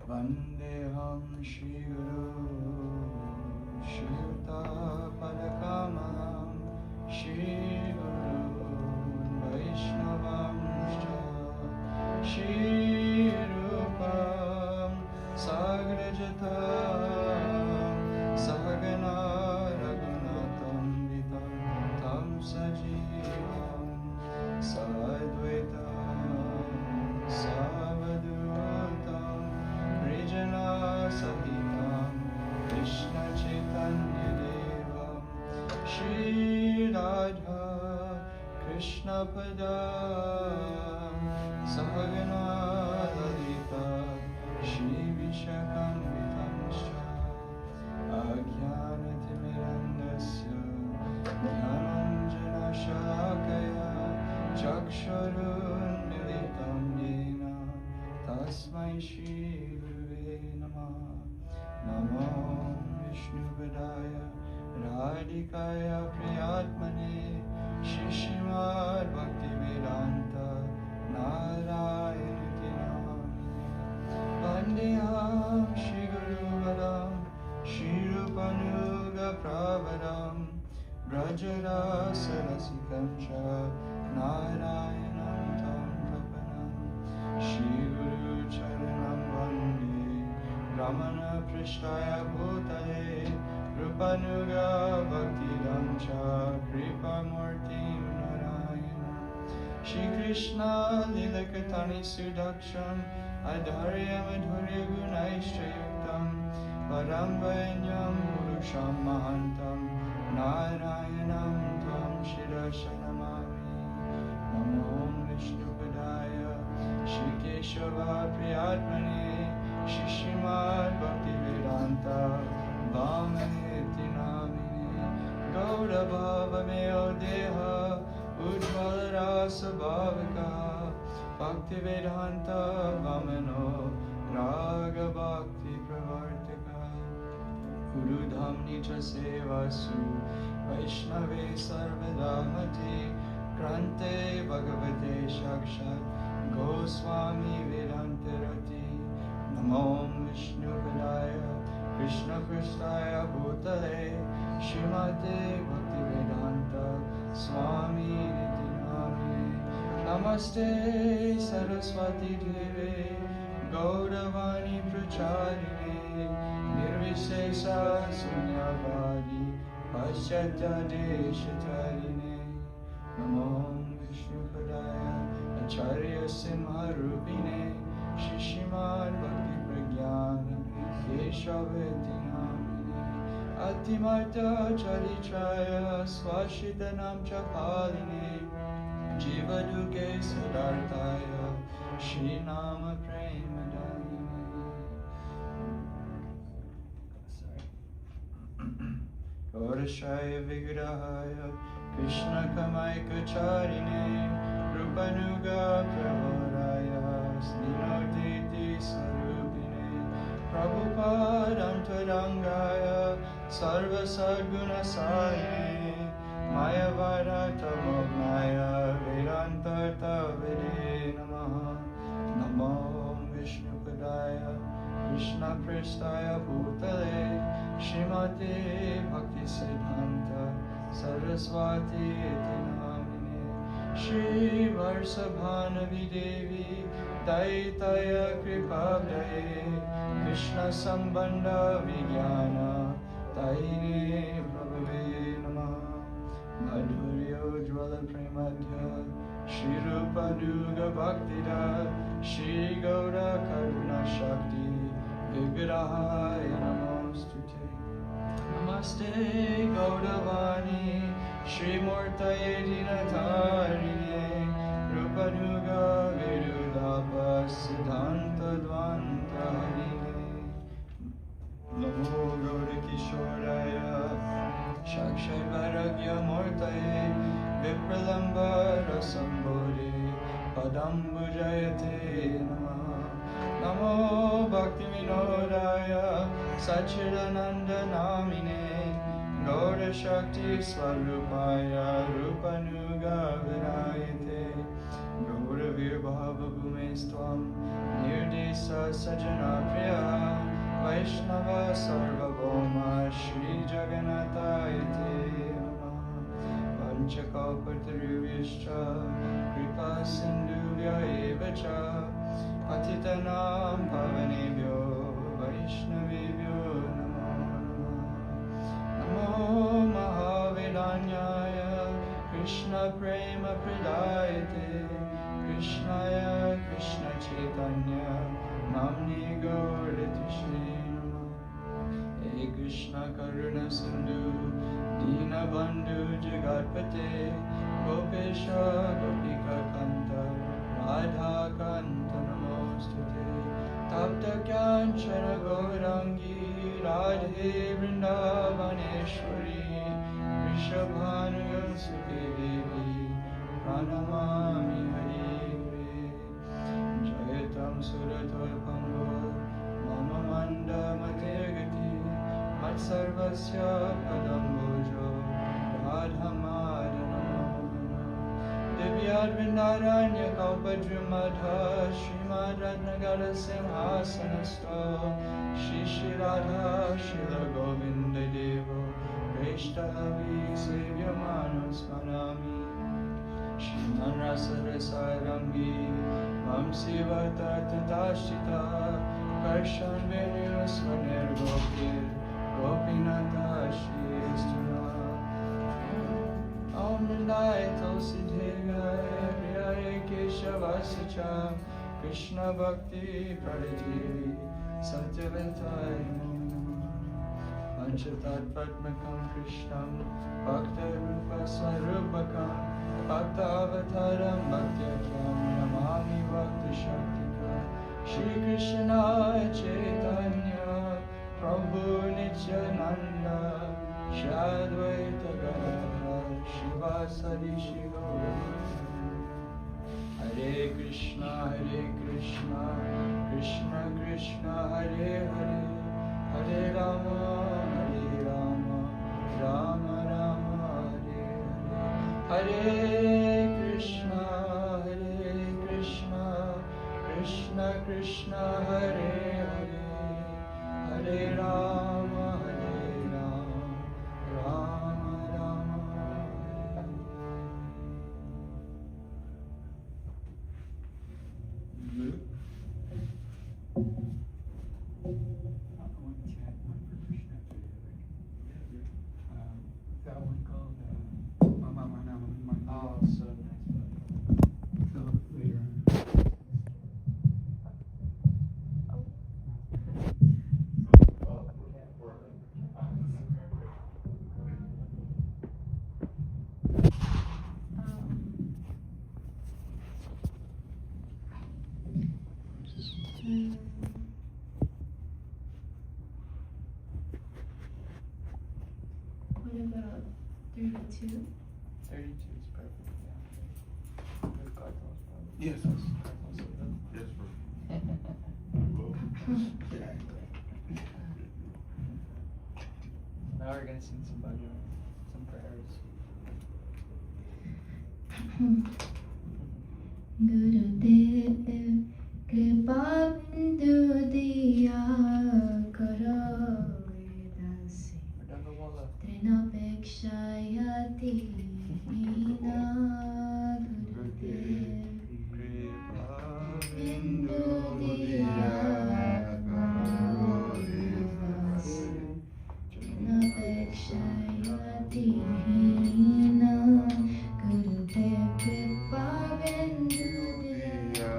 Vandeham Shri Guru Shutapadakamalam Shri Guru Vaishnavamscha Shri Rupam Sagrajatam Sahagana Raghunatam Vitam Tam Sajivam Sadvaitam Savadutam Vrijana Sahitam Krishna Chaitanya Devam Shri Radha Krishna Padam Sahagana Lalita Shri Vishakam Vitamscha Ajnanatimirandasya Dhyananjana Shakaya Chakshurun Militam Yena Tasmai Shri Gurave Namah Namo Vishnupadaya Radhikaya Priyatmane Shishimad Bhaktivedanta Narayanati Namami Vandeham Shri Guru Vadam Shri Rupanuga Pravadam Brajarasarasikam Cha Narayanam Tam Tapanam Shri Guru Charanam Vande Ramana Prishtaya Bhutale Rupanuga Bhaktiram Cha Kripa Murtim Narayana Shri Krishna Lila Katani Sudaksham Adharya Madhurya Gunaishchayuktam Parambhayanyam Purusham Mahantam Narayanam Tvam Shirashanamami Namo Vishnupadaya Shri Keshava Priyatmane Shri Srimad Bhaktivedanta Vamaheti Namine Gaura Bhava Meo Deha Ujjvala Rasa Bhavika Bhaktivedanta Vamano Raga Bhakti Pravartika Guru Dhamni Cha Sevasu Vaishnave Sarvadamati Krante Bhagavate Shakshat Goswami Vedantarati Namo Vishnupadaya Krishna Pristaya Bhutale Shrimate Bhaktivedanta Swami Niti Namine Namaste Saraswati Deve Gauravani Pracharine Nirvishesha Sunyavadi Paschatya Deshatarine Namo Vishnupadaya Acharya Simharupine Shishimad Bhakti Pragyana Keshaveti Namine Atimarta Charitraya Swashitanam Chapaline Jiva Duke Siddharthaya Shri Nama Premadayine Gaurashaya Vigrahaya Krishna Kamaika Charine Rupanuga Pravaraya Sninotiti Sarupine Prabhupada Antarangaya Sarva Sadguna Saine Mayavada Tamognaya Vedanta Tavide Namaha Namo Vishnupadaya Krishna Pristaya Bhutale Shrimate Bhakti Siddhanta Saraswati Iti Namine Shri Varsabhanavi Devi Daitaya Kripabdaye Krishna Sambandha Vijnana Taine Prabhave Namaha Madhurya Ujjvala Premadhya Shri Rupa Duga Bhaktida Shri Gaura Karuna Shakti Vigrahaya Namostute Namaste Gauravani Shri Murtaye Dinatarine Rupa Duga Virudapa Siddhanta Dvantarine Namo Gaura Kishoraya Shakshay Varagya Murtaye Vipralamba Rasambode Padambujayate Namaha Namo Bhakti Vinodaya Sachidananda Namine Gaura Shakti Swarupaya Rupanuga Virayate Gaura Virbhava Bhumestvam Nirdesa Sajana Priya Vaishnava Sarvabhauma Shri Jagannathayate Namah Panchakalpatarubhyascha Kripa Sindhubhya eva cha Patitanam Pavanebhyo Vaishnavebhyo Namo Namo Mahavedanyaya Krishna Prema Pradayate Krishnaya Krishna Chaitanya Namni Gauratishe Namah Hey Krishna Karuna Sindhu Dina Bandhu Jagatpate Gopesha Gopika Kanta Radha Kanta Namostute Tapta Kyanchana Gaurangi Radhe Vrindavaneshwari Rishabhanuga Sute Devi Pranamami Hari Hare Jayatam Suratorpango Mama Manda Mategati Mat Sarvasya Padam Bojo Radhamadana Divyad Vindaranya Kalpajumadha Srimad Ratnagala Simhasanasto Shri Shri Radha Shila Govinda Devo Vrishtavi Sevya Manos Manami Shriman Rasa Rasarangi Mam Siva Tatashita Karshan Venyu Svanir Gopir Gopinata Shri Istana Om Nandai Tulsi Devaya Hare Keshavasicha Krishna Bhakti Praditi Satyavantai Panchatat Padmakam Krishnam Bhakta Rupa Swarupakam Bhakta Avataram Bhaktyakam Namami Bhakta Shaktika Shri Krishna Chaitanya Prabhu Nityananda Shri Advaita Gadadhar Shivasadi Shri Gauranga Hare Krishna Krishna Krishna Hare Hare Hare Rama Rama Rama Hare Hare Krishna Krishna Krishna Hare Hare Hare Rama Rama Rama Hare Luke. That one called Mama Oh, so nice. So later on. What about 32? 32 is perfect. Yeah. Good cartels, probably. Yes. Yes, bro. Now we're gonna sing some bhajan, some prayers. Gurudev Kripa Bindu Diya Karo Vedasi Madhavawala. Trinapekshayati Hina Gurudev Bindu Diya Karo Vedasi Trinapekshayati Hina Gurudev Kripa Bindu Diya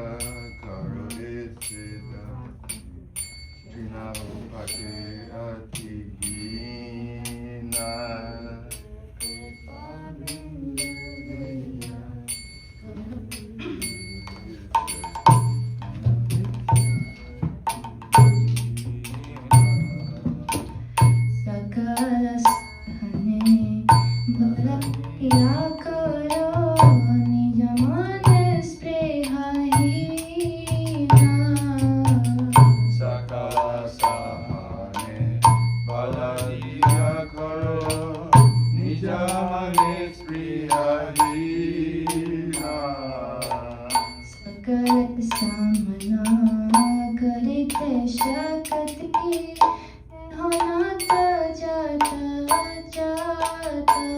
Sakalasthane Bala Yakaro Nijamanas Prehahina Sakala Sahane Bala थे शकत की होना तो जाता जाता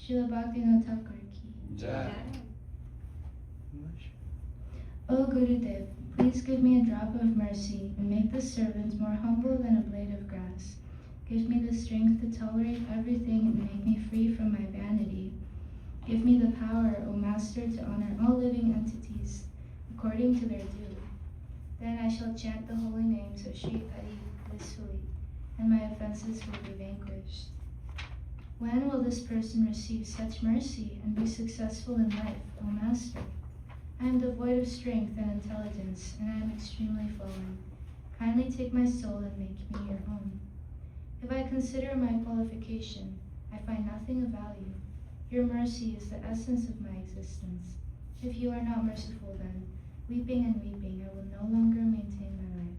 Srila Bhaktivinoda Thakur ki. O Gurudev, please give me a drop of mercy and make the servant more humble than a blade of grass. Give me the strength to tolerate everything and make me free from my vanity. Give me the power, O Master, to honor all living entities according to their due. Then I shall chant the holy names of Sri Hari blissfully, and my offenses will be vanquished. When will this person receive such mercy and be successful in life, O Master? I am devoid of strength and intelligence, and I am extremely fallen. Kindly take my soul and make me your own. If I consider my qualification, I find nothing of value. Your mercy is the essence of my existence. If you are not merciful, then, weeping and weeping, I will no longer maintain my life.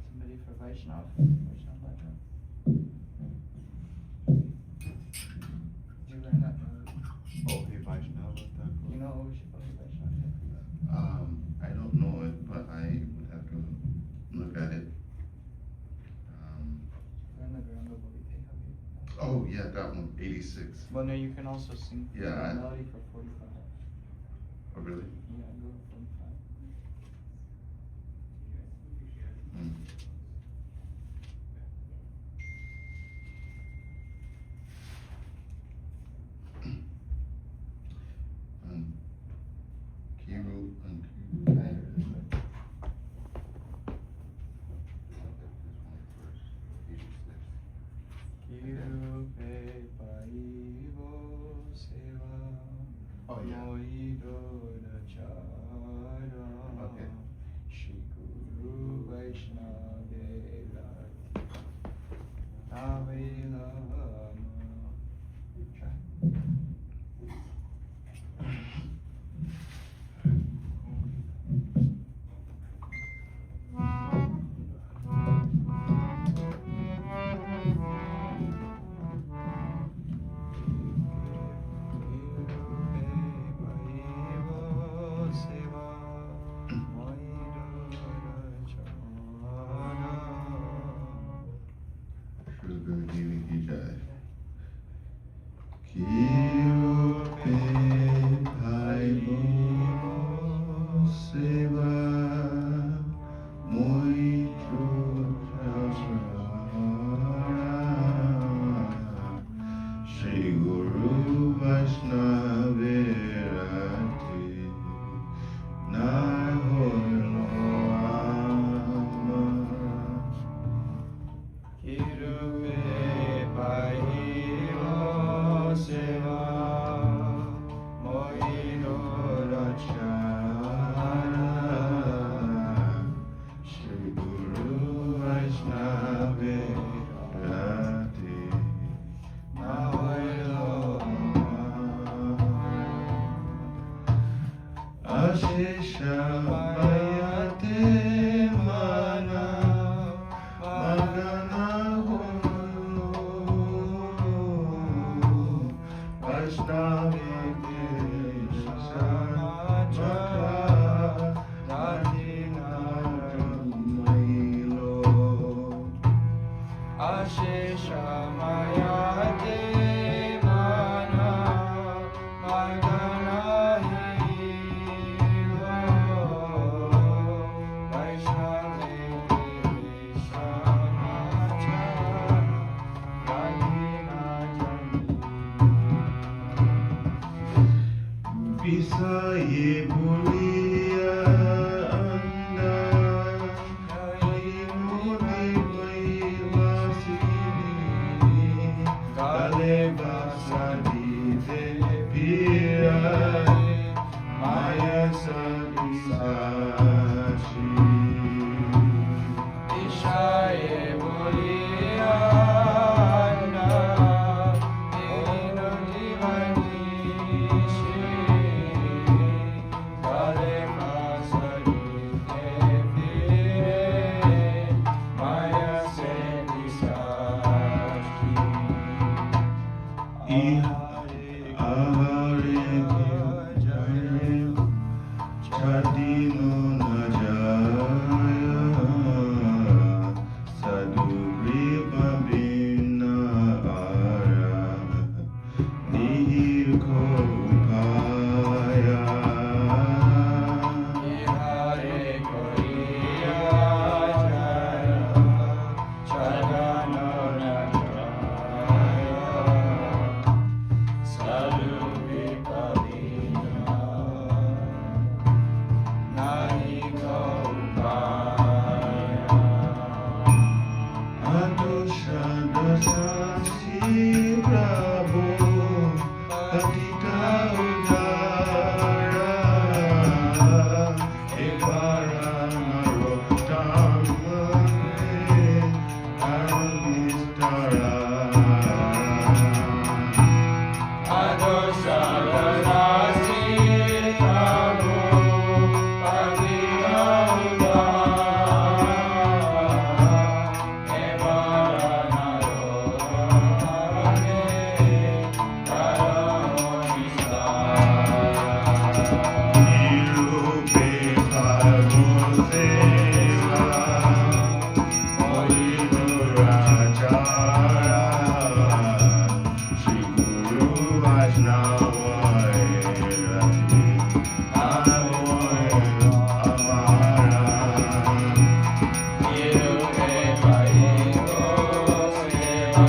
Somebody for Vaishnav? Vaishnav Bhajan? Did you learn that from? Oh, hey, Vaishnav, what's that You called? know Vaishnav? I don't know it, but I would have to look at it. Learn the Garanga Bhavite Havi. Oh, yeah, that one, 86. Well, no, you can also sing the Yeah, melody for 45. Oh, really? Yeah, go to 45. Mm. Can you Ashesha Mayate Mana Magana Vaishnavi Ashesha Mayate Mana Magana Hilo Vaishnavi Krishna Radhina Pisaye Bulia Anda Kainune Vaivasini Kale Vasadi Devia Maya Sabisachi Ishaye Bolia Anna Eno Divanishi Kale Masari Devire Maya Sedisachi Ahare Jaya Chadino Najaya Sadugripa Bina Ara Nihiko Upaya Hare Korea Jaya Chadano Najaya Sadhuvi Pavina Nahiko Upaya Adosha Dasasi Prabhu Patita Udara Ekara Narottamane Karnistara Adosaranasi Prabhu Patita Udara Evaranarottamane Karonistara Nirupe Bhagavaseva Molinurachara Shri Guru Vaishnava Rati Avoy Amara Nirupe Bhagavaseva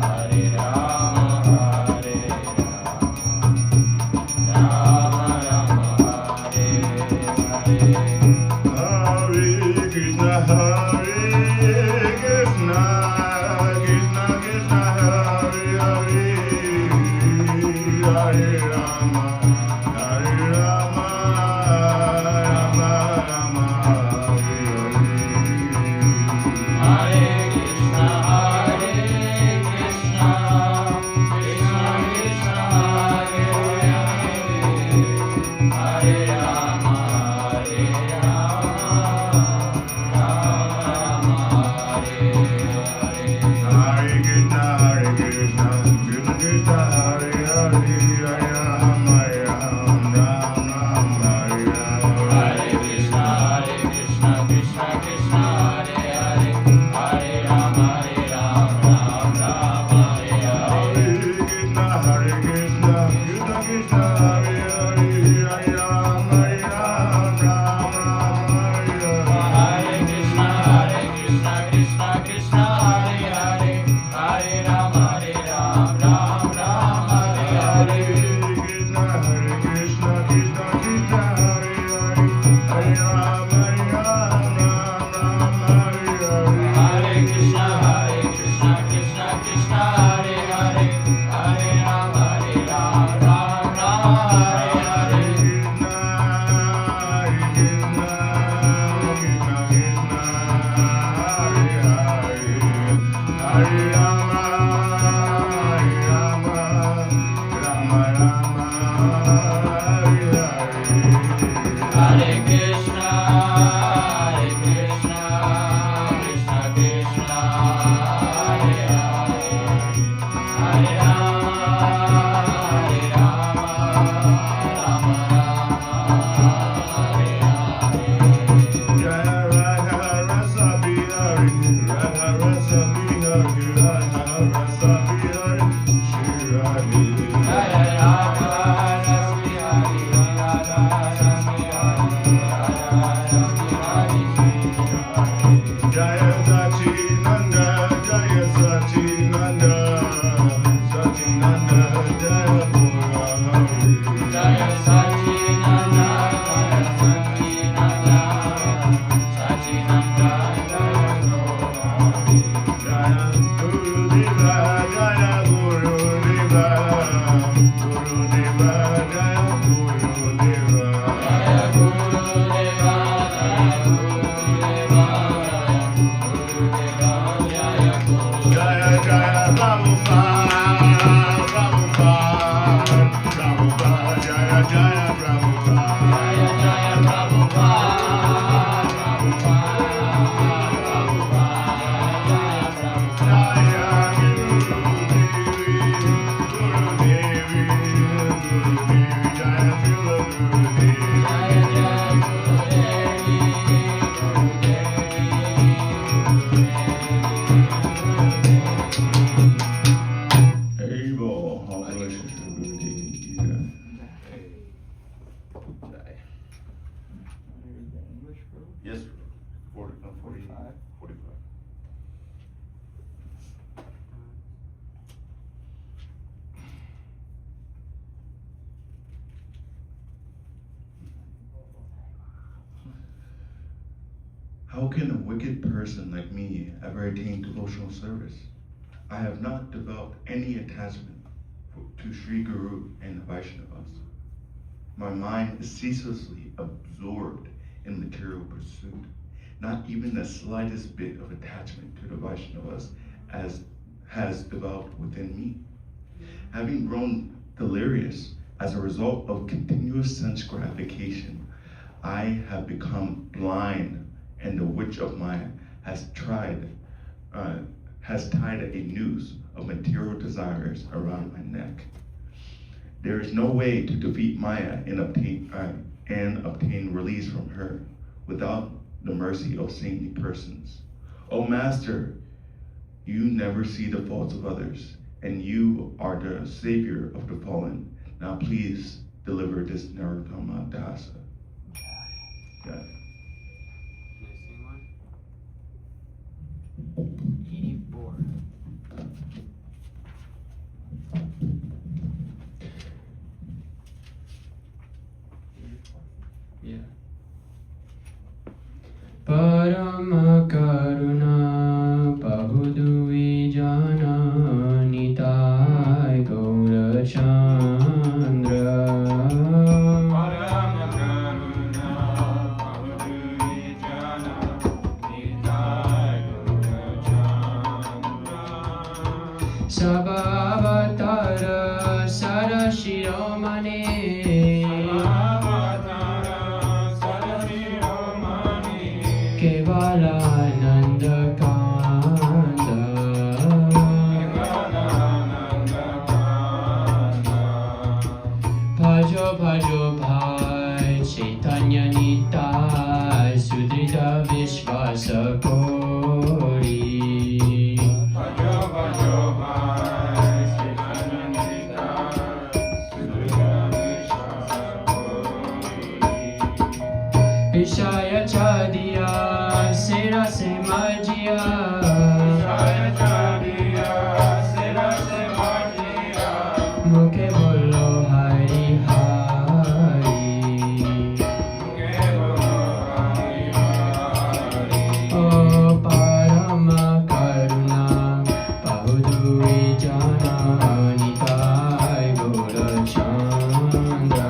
Hare Rama Yes, sir. 45. 45. How can a wicked person like me ever attain devotional service? I have not developed any attachment to Sri Guru and the Vaishnavas. My mind is ceaselessly absorbed in material pursuit. Not even the slightest bit of attachment to the Vaishnavas has developed within me. Having grown delirious as a result of continuous sense gratification, I have become blind, and the witch of Maya has tied a noose of material desires around my neck. There is no way to defeat Maya and obtain release from her without the mercy of saintly persons. O Master, you never see the faults of others, and you are the savior of the fallen. Now please deliver this Narottama Dasa. Yeah. Can I sing one? 84. Yeah. Parama Karuna Pahudu Vijana Nitai Gaura Chandra. Parama Karuna Pahudu Vijana Nitai Gaura Chandra. Sabhavatara Sarashiromane. Kevalananda Kanda. Bhajo Bhajo Bhai Chaitanya Nitai Sudrita Vishvasa Kori. Bhajo Bhajo Bhai Chaitanya Nitai Sudrita Vishvasa Kori. Vishaya Chadiya Sera se majia. Vishaya Chadiya Sera se majia. Mukhe bolo Hari Hari. Mukhe bolo Hari Hari. O Parama Karuna Pahudu Vijana Nitai Gaura Chandra.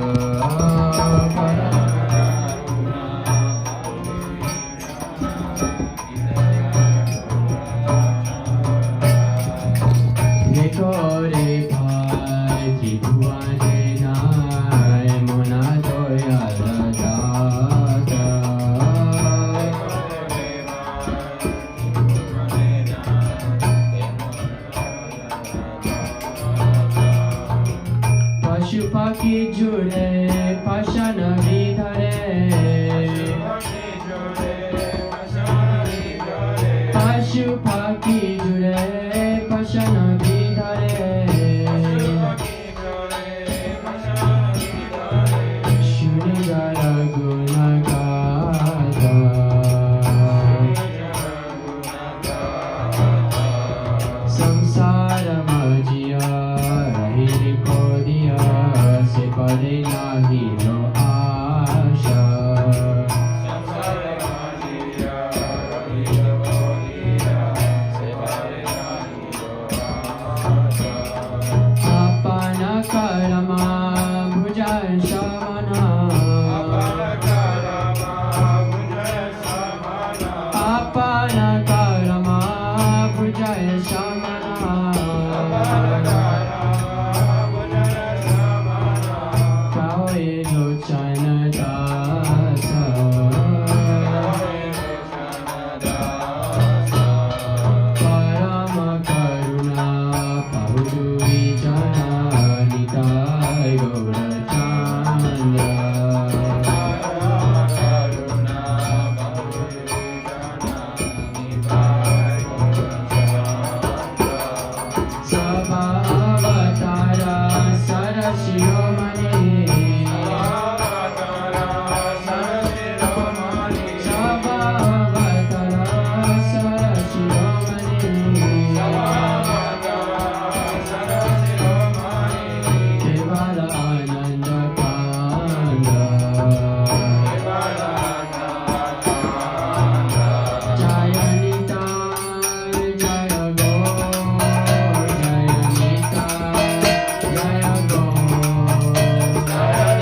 Nikore Bhai Tribhuwane Nai Mona Doya Dada. Nikore Pashupaki jure Pashanagi dhare Shunigara gunagata Samsara majiya Rahini podiya Se pade nahi lo asha Apana karama bhujan shamana Apana karama bhujan shamana Kawe lochana dasa Parama karuna pahuduri jana Nitai Gaura Chandra Sabha avatara sarashiromani Sabha avatara sarashiromani Kevala ananda kanda Jaya Nitai Jaya Go Jaya Nitai Jaya Go Jaya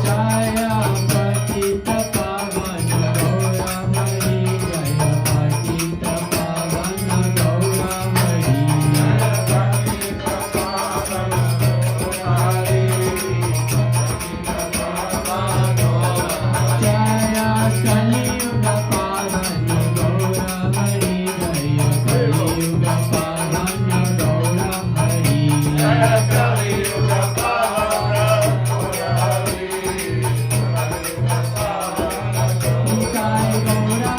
Jaya Patita Pavana Gaura Hari Jaya Patita Pavana Gaura Hari Jaya Kali Yuga Pavana Gaura Hari Jaya Kali Yuga Pavana Gaura Hari Nitai Gaura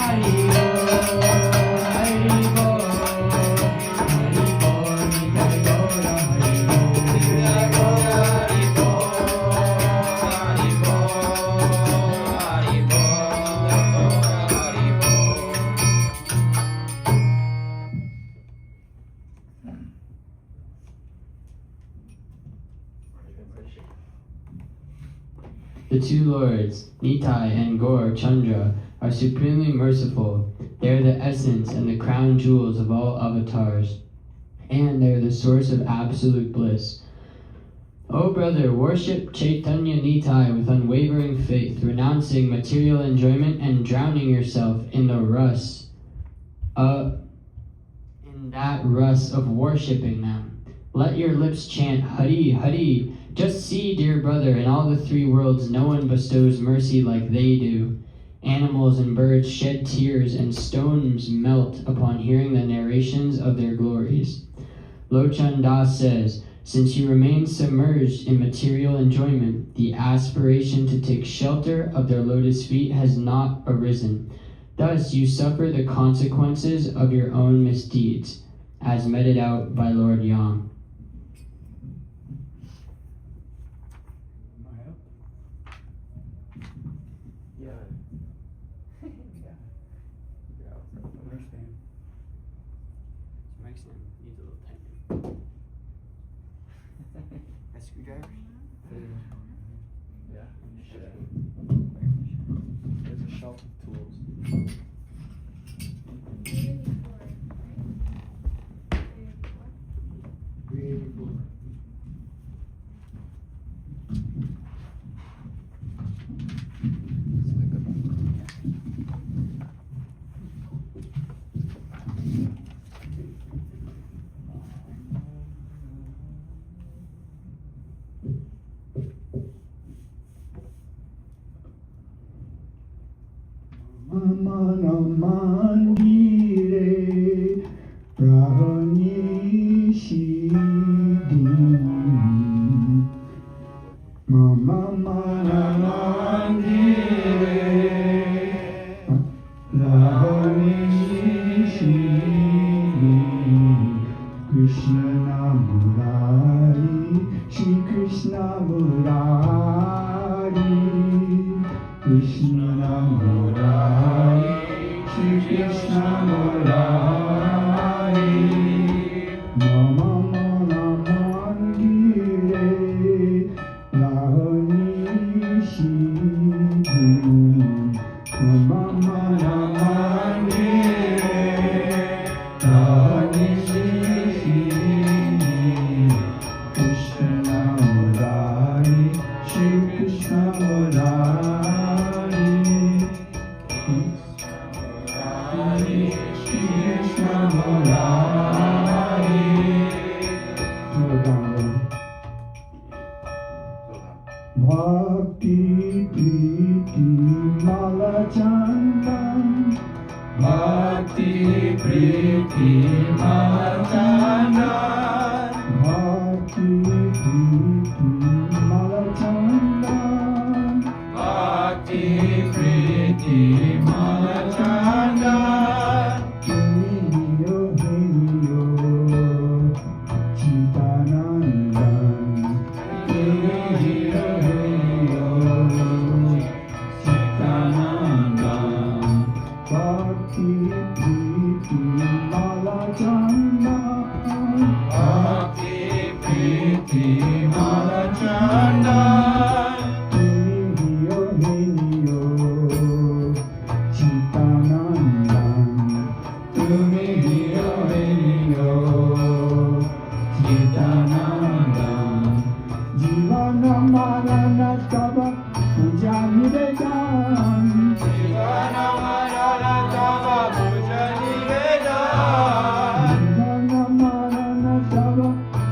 Hari Bo Hari Bo Nitai Gaura Hari Bo The two lords, Nitai and Gaur Chandra, are supremely merciful. They are the essence and the crown jewels of all avatars, and they are the source of absolute bliss. O brother, worship Chaitanya Nitai with unwavering faith, renouncing material enjoyment and drowning yourself in the rus, in that rus of worshipping them. Let your lips chant Hari Hari. Just see, dear brother, in all the three worlds no one bestows mercy like they do. Animals and birds shed tears and stones melt upon hearing the narrations of their glories. Lochan Das says, since you remain submerged in material enjoyment, the aspiration to take shelter of their lotus feet has not arisen. Thus you suffer the consequences of your own misdeeds, as meted out by Lord Yang. Yeah. Yeah. Understand. Needs a little tightening. A screwdriver? Yeah. There's a shelf of tools. Mana mandire prani. Mama mana mangire Rahani Krishna Murari Shri Krishna Murari Krishna Murari Shri Krishna Murari Mama mana mangire Rahani Mama mana mangire Rahani Krishna Murari Shri Krishna Murari Shri Krishna Murari Bhakti Priti Mala Chandan Bhakti Priti Mala Chandan Bhakti Priti Mala Chandan Bhakti Priti Mala Chandan Heniyo Heniyo Chitanandan Heniyo Heniyo Chitanandan Bhakti Priti Mala Chandan Bhakti Priti Mala Chandan Heniyo Heniyo Chitanandan Heniyo Heniyo Chitanandan Jivana Marana Tava Puja Nivedan Jivana Marana Tava Puja Nivedan Jivana Marana Tava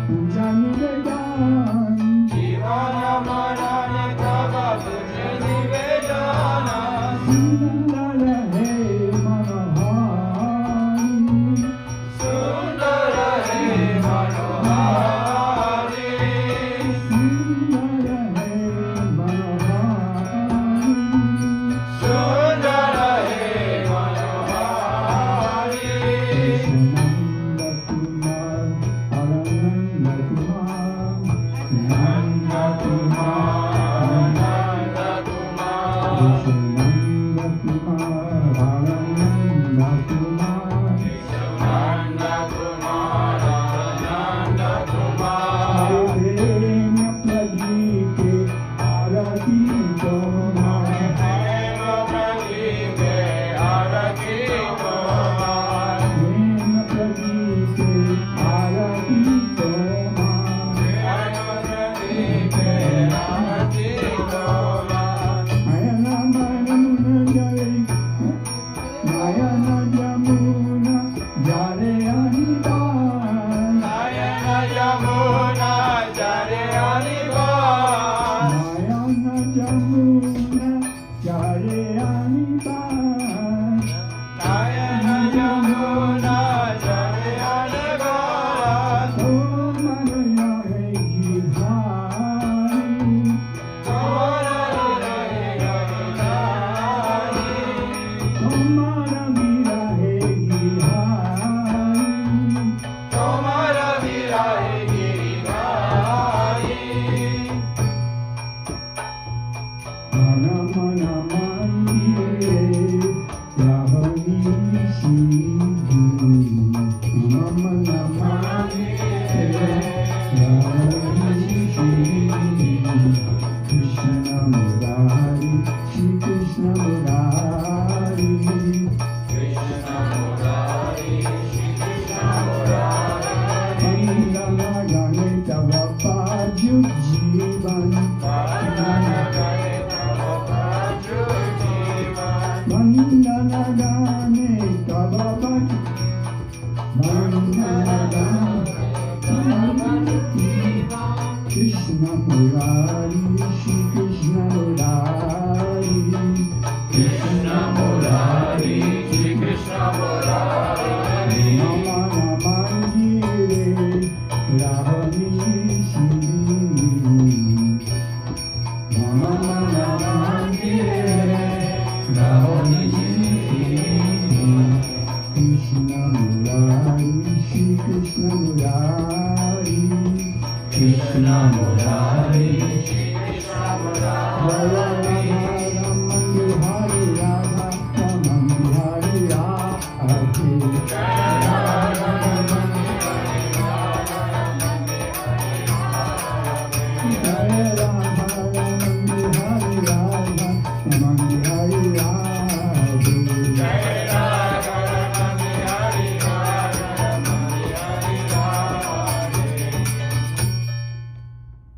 Puja Nivedan Jivana Marana Tava Puja Nivedan Sundara He Manohari Sundara He Manohari Sundara He Manohari Sundara He Manohari Nanda Kumar Nanda Kumar Nanda Kumar Nanda Kumar Nanda Kumar Nanda Kumar Prem Pradike Arati Tomar Prem Pradike Arati Tomar Prem Pradike Arati Tomar Prem Pradike Arati Tomar Ayana Mayamuna Jare Ayana Yamuna Jare Aniban Ayana Yamuna Jare Aniban Ayana Yamuna Jare Aniban Ayana Yamuna Jare Aniban Tomaraya Hai Gihari Tomaraya Hai Gihari Tomara Vira Hai Gihari Tomara Vira Hai Gihari Mana Mana Mangire Rahani Shidhu Mana Mana Mangire Rahani Shidhu Krishna Murari Shri Krishna Murari Krishna Murari Shri Krishna Murari Mandana Gane Tava Paju Jivan Mandana Gane Tava Paju Jivan Mandana Gane Tava Paju Mandana Gane Krishna Murari Shri Krishna Murari Krishna Murari Shri Krishna Murari Mama Mangire Rahani Shri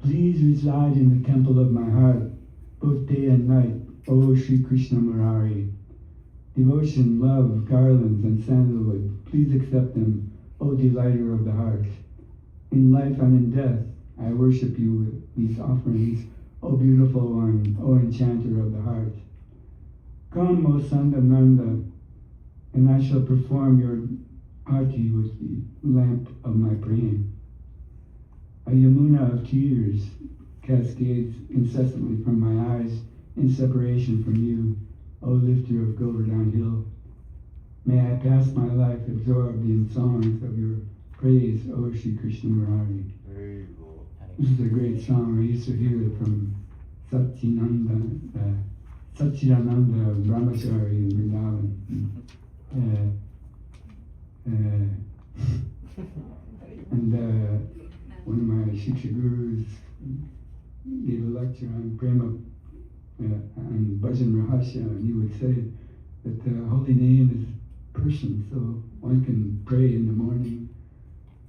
Please reside in the temple of my heart, both day and night, O Sri Krishna Murari. Devotion, love, garlands, and sandalwood, please accept them, O delighter of the heart. In life and in death, I worship you with these offerings, O beautiful one, O enchanter of the heart. Come, O Sandananda, and I shall perform your arti with the lamp of my praying. A Yamuna of tears cascades incessantly from my eyes in separation from you, O lifter of Govardhan Hill. May I pass my life absorbed in songs of your praise, O Sri Krishna Murari. This is a great song. I used to hear it from Satchidananda Brahmachari in Vrindavan. One of my Shiksha gurus gave a lecture on Prema and Bhajan Rahasya, and he would say that the holy name is person, so one can pray in the morning,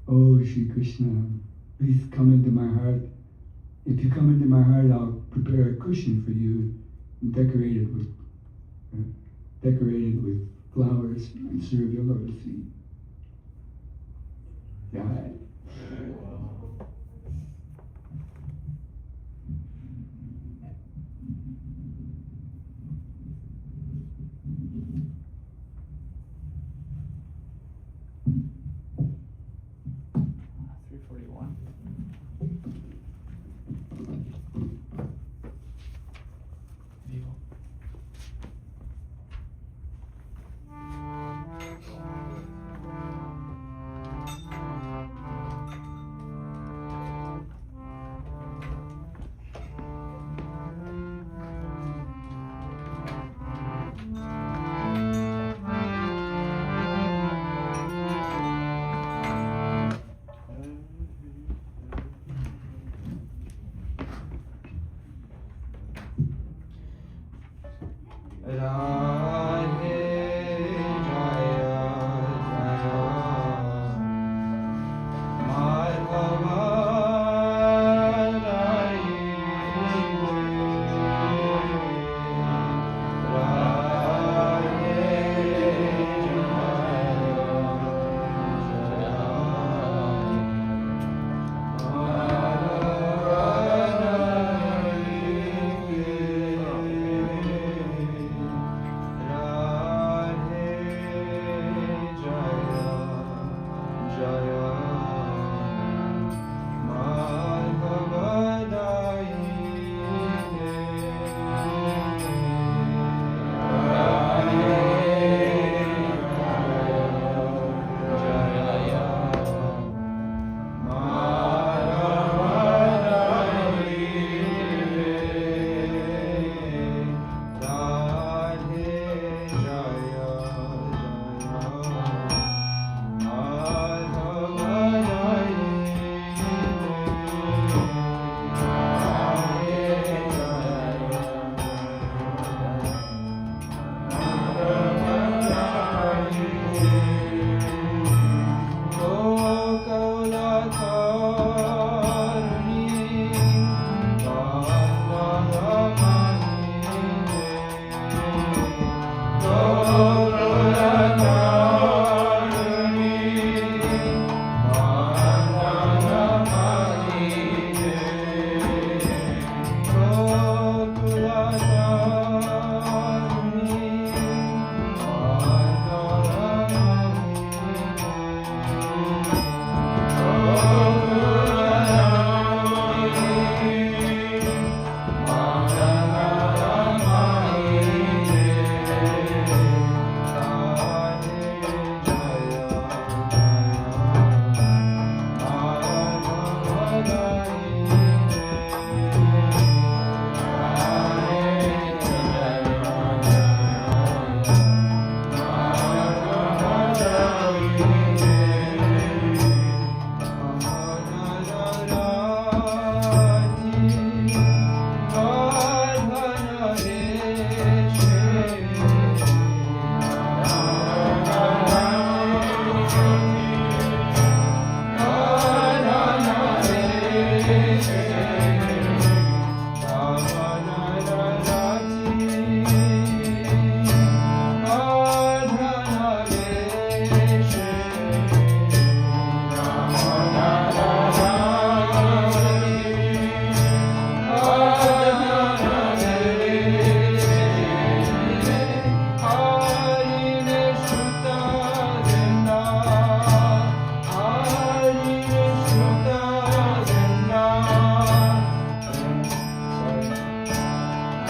Oh Sri Krishna, please come into my heart. If you come into my heart, I'll prepare a cushion for you, decorated with flowers, and serve your lotus feet. Jai.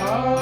Hare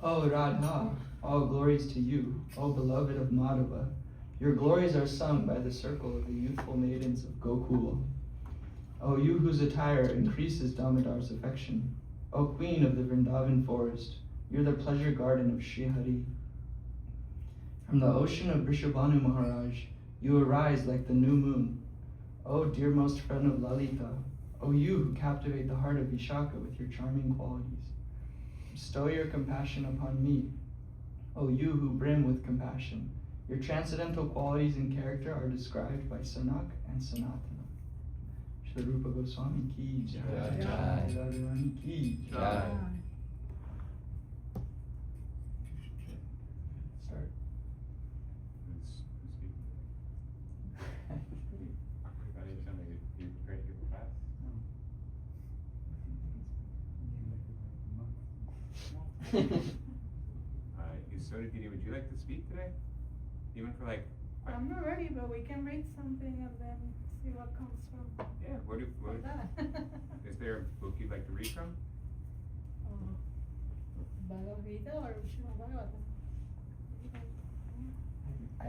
O Radha, all glories to you, O beloved of Madhava. Your glories are sung by the circle of the youthful maidens of Gokul. O you whose attire increases Damodar's affection. O queen of the Vrindavan forest, you're the pleasure garden of Sri Hari. From the ocean of Vrishabhanu Maharaj, you arise like the new moon. O dearmost friend of Lalita, O you who captivate the heart of Vishaka with your charming qualities. Bestow your compassion upon me, O you who brim with compassion. Your transcendental qualities and character are described by Sanak and Sanatana. Shri Rupa Goswami ki jai. Jai. Radharani ki Jai. Start. Yasodhagiri, would you like to speak today? Even for like, I'm not ready, but we can read something and then see what comes from yeah, what that. is there a book you'd like to read from? Bhagavad Gita or Srimad Bhagavatam? I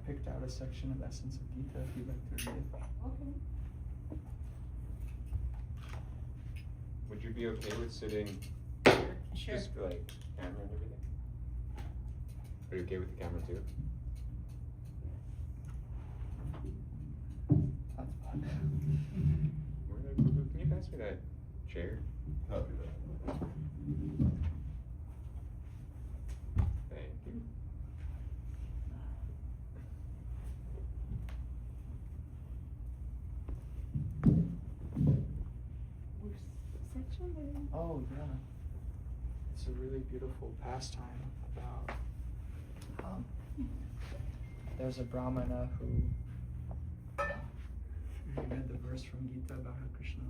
picked out a section of Essence of Gita if you'd like to read it. Okay. Would you be okay with sitting here? Sure. Just for like camera and everything? Are you okay with the camera too? That's fun. Can you pass me that chair? I'll do that. Thank you. Which section? Oh yeah, it's a really beautiful pastime about. There's a brahmana who read the verse from Gita about how Krishna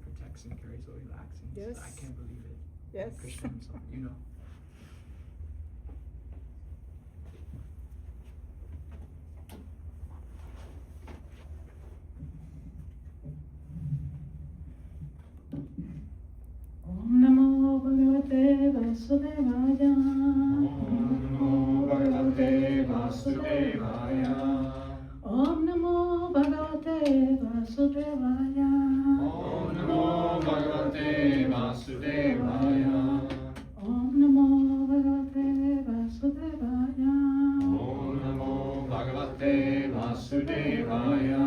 protects and carries away laxings. Yes. I can't believe it. Yes. Krishna himself, you know. Om Namo Bhagavate Vasudevaya. Om Namo Bhagavate Vasudevaya. Om Namo Bhagavate Vasudevaya. Om Namo Bhagavate Vasudevaya. Om Namo Bhagavate Vasudevaya. Om Namo Bhagavate Vasudevaya.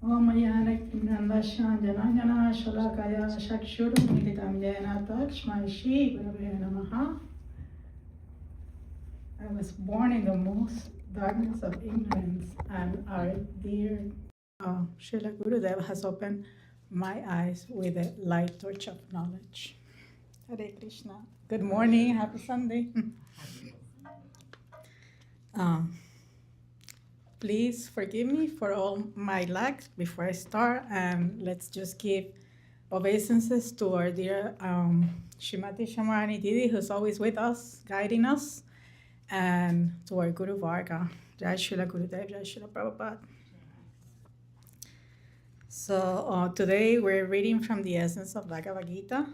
Om Yanakimnandashanjanangana Shalakaya Shakshurumitam Jena Takshmai Shri Gurave Namaha. I was born in the most darkness of ignorance, and our dear Srila Gurudev has opened my eyes with the light torch of knowledge. Hare Krishna. Good morning. Happy Sunday. Please forgive me for all my lacks before I start, and let's just give obeisances to our dear Srimati Shamarani Didi, who's always with us, guiding us, and to our Guru Varga. Jai Srila Gurudev, Jai Srila Prabhupada. So today we're reading from the Essence of Bhagavad Gita.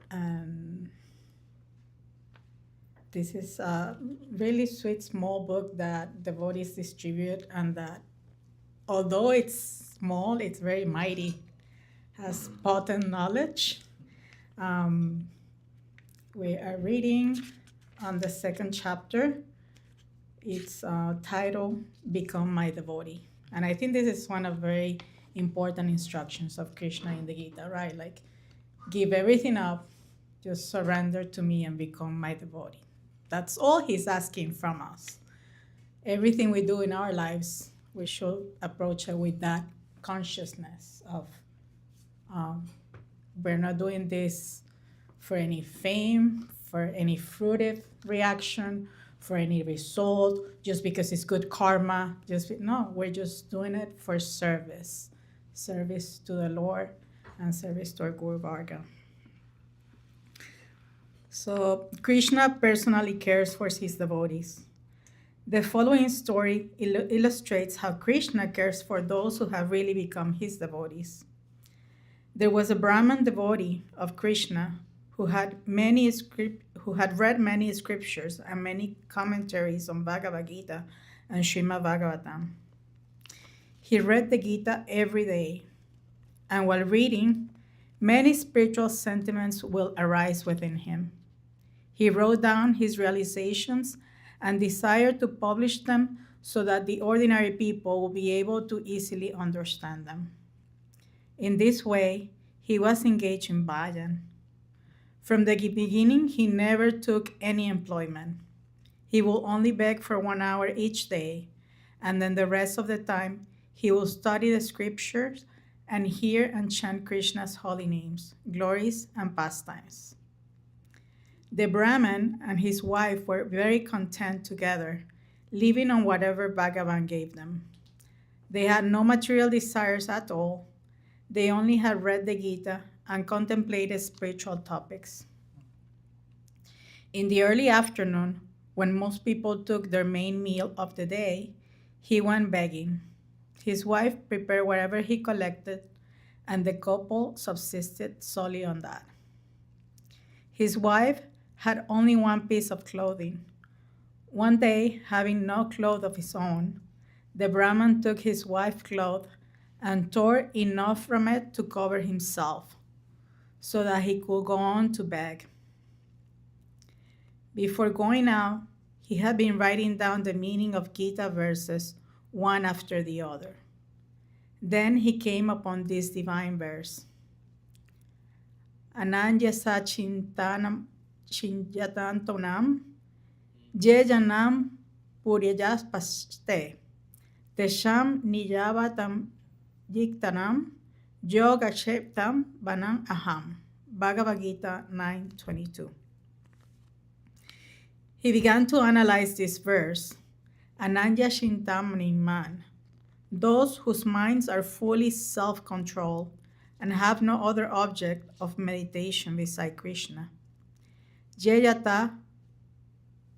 And this is a really sweet small book that devotees distribute, and that although it's small, it's very mighty, has potent knowledge. We are reading on the second chapter. It's titled Become My Devotee. And I think this is one of very important instructions of Krishna in the Gita, right? Like, give everything up, just surrender to me and become my devotee. That's all he's asking from us. Everything we do in our lives, we should approach it with that consciousness of we're not doing this for any fame, for any fruitive reaction, for any result, just because it's good karma. No, we're just doing it for service. Service to the Lord and service to our Guru Varga. So Krishna personally cares for his devotees. The following story illustrates how Krishna cares for those who have really become his devotees. There was a Brahman devotee of Krishna who had read many scriptures and many commentaries on Bhagavad Gita and Srimad Bhagavatam. He read the Gita every day, and while reading, many spiritual sentiments will arise within him. He wrote down his realizations and desired to publish them so that the ordinary people will be able to easily understand them. In this way, he was engaged in bhajan. From the beginning, he never took any employment. He will only beg for 1 hour each day, and then the rest of the time, he will study the scriptures and hear and chant Krishna's holy names, glories, and pastimes. The Brahman and his wife were very content together, living on whatever Bhagavan gave them. They had no material desires at all. They only had read the Gita and contemplated spiritual topics. In the early afternoon, when most people took their main meal of the day, he went begging. His wife prepared whatever he collected, and the couple subsisted solely on that. His wife had only one piece of clothing. One day, having no clothes of his own, the Brahman took his wife's cloth and tore enough from it to cover himself, so that he could go on to beg. Before going out, he had been writing down the meaning of Gita verses one after the other. Then he came upon this divine verse. Ananyasa chintanam chinyatantonam jejanam puryajas paste tesham niyavatam yiktanam yogaksheptam banam aham. Bhagavad Gita 9:22. He began to analyze this verse. Ananya Shintamani man, those whose minds are fully self-controlled and have no other object of meditation beside Krishna. Jayata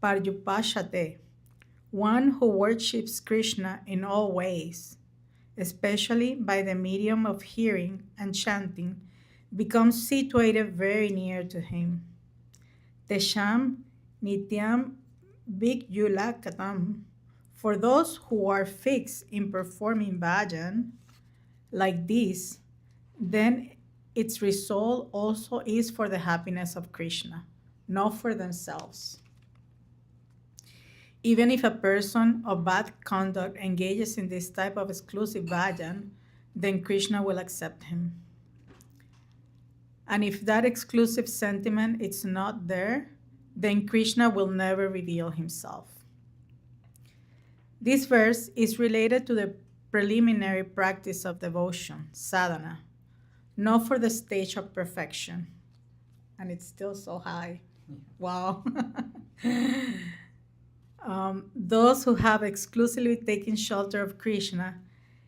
Paryupashate, one who worships Krishna in all ways, especially by the medium of hearing and chanting, becomes situated very near to him. Tesham Nityam Vigyulakatam, for those who are fixed in performing bhajan like this, then its result also is for the happiness of Krishna, not for themselves. Even if a person of bad conduct engages in this type of exclusive bhajan, then Krishna will accept him. And if that exclusive sentiment is not there, then Krishna will never reveal himself. This verse is related to the preliminary practice of devotion, sadhana, not for the stage of perfection. And it's still so high. Wow. Those who have exclusively taken shelter of Krishna,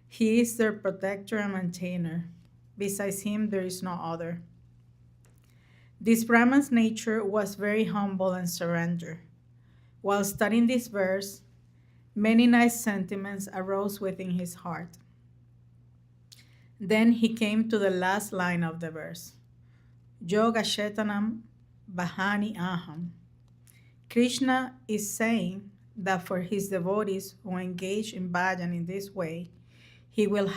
he is their protector and maintainer. Besides him, there is no other. This Brahman's nature was very humble and surrendered. While studying this verse, many nice sentiments arose within his heart. Then he came to the last line of the verse. Yoga Shetanam Bahani Aham. Krishna is saying that for his devotees who engage in bhajan in this way, he will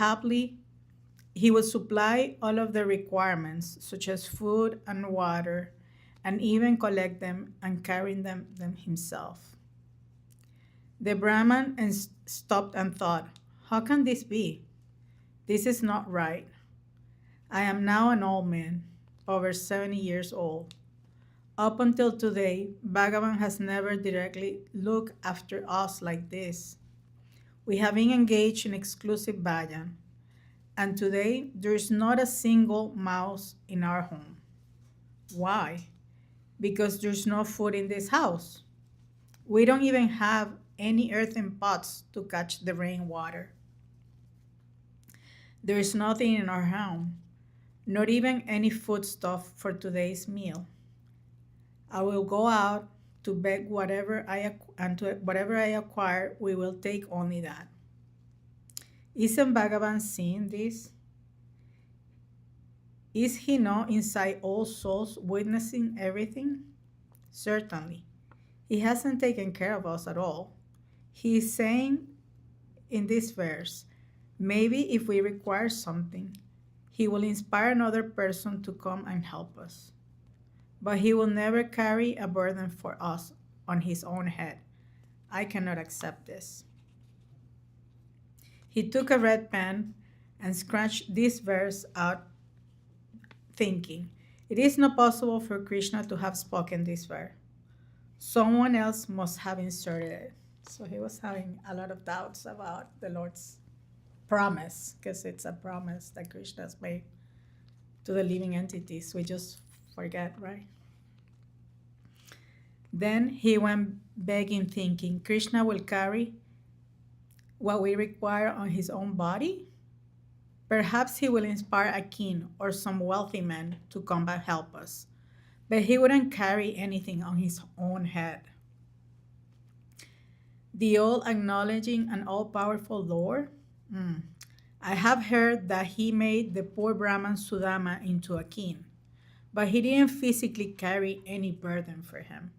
supply all of their requirements, such as food and water, and even collect them and carry them himself. The Brahman stopped and thought, how can this be? This is not right. I am now an old man, over 70 years old. Up until today, Bhagavan has never directly looked after us like this. We have been engaged in exclusive bhajan, and today there is not a single mouse in our home. Why? Because there's no food in this house. We don't even have any earthen pots to catch the rainwater. There is nothing in our home, not even any foodstuff for today's meal. I will go out to beg whatever I acquire, we will take only that. Isn't Bhagavan seeing this? Is he not inside all souls witnessing everything? Certainly. He hasn't taken care of us at all. He is saying in this verse, maybe if we require something, he will inspire another person to come and help us. But he will never carry a burden for us on his own head. I cannot accept this. He took a red pen and scratched this verse out, thinking, it is not possible for Krishna to have spoken this verse. Someone else must have inserted it. So he was having a lot of doubts about the Lord's promise, because it's a promise that Krishna has made to the living entities. We just forget, right? Then he went begging, thinking, Krishna will carry what we require on his own body? Perhaps he will inspire a king or some wealthy man to come and help us. but he wouldn't carry anything on his own head. The all acknowledging and all powerful Lord? I have heard that he made the poor Brahman Sudama into a king, but he didn't physically carry any burden for him.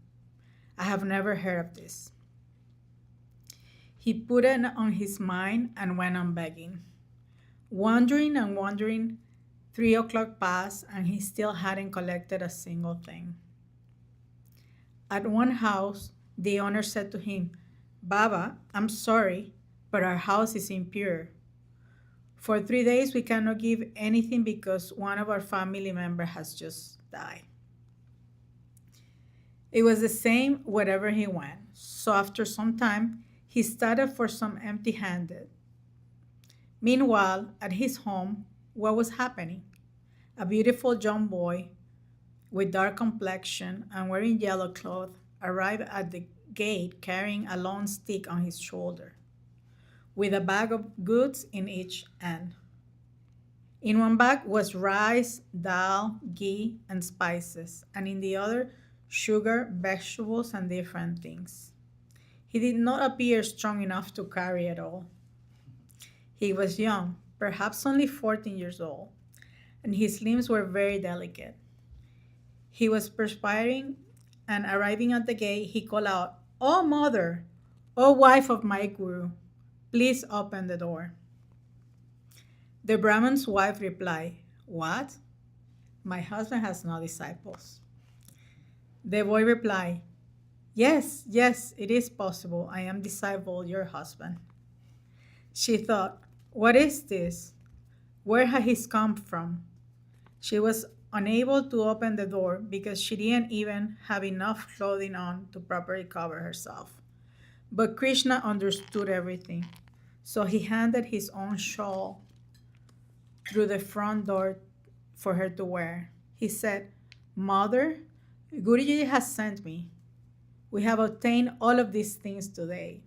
I have never heard of this. He put it on his mind and went on begging. Wondering and wondering, 3 o'clock passed and he still hadn't collected a single thing. At one house, the owner said to him, Baba, I'm sorry, but our house is impure. For 3 days we cannot give anything because one of our family members has just died. It was the same wherever he went. So after some time, he started for some empty-handed. Meanwhile, at his home, what was happening? A beautiful young boy with dark complexion and wearing yellow clothes arrived at the gate carrying a long stick on his shoulder, with a bag of goods in each end. In one bag was rice, dal, ghee, and spices, and in the other, sugar, vegetables, and different things. He did not appear strong enough to carry it all. He was young, perhaps only 14 years old, and his limbs were very delicate. He was perspiring, and arriving at the gate, he called out, "Oh, mother! Oh, wife of my guru! Please open the door." The Brahman's wife replied, "What? My husband has no disciples." The boy replied, Yes, it is possible. I am disciple, your husband." She thought, "What is this? Where had he come from?" She was unable to open the door because she didn't even have enough clothing on to properly cover herself. But Krishna understood everything, so he handed his own shawl through the front door for her to wear. He said, "Mother, Guruji has sent me. We have obtained all of these things today."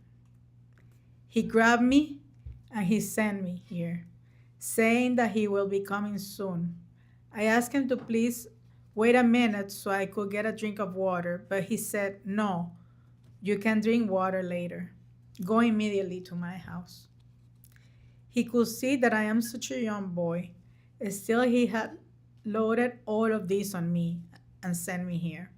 He grabbed me and he sent me here, saying that he will be coming soon. I asked him to please wait a minute so I could get a drink of water, but he said, "No, you can drink water later. Go immediately to my house." He could see that I am such a young boy. Still, he had loaded all of this on me and sent me here.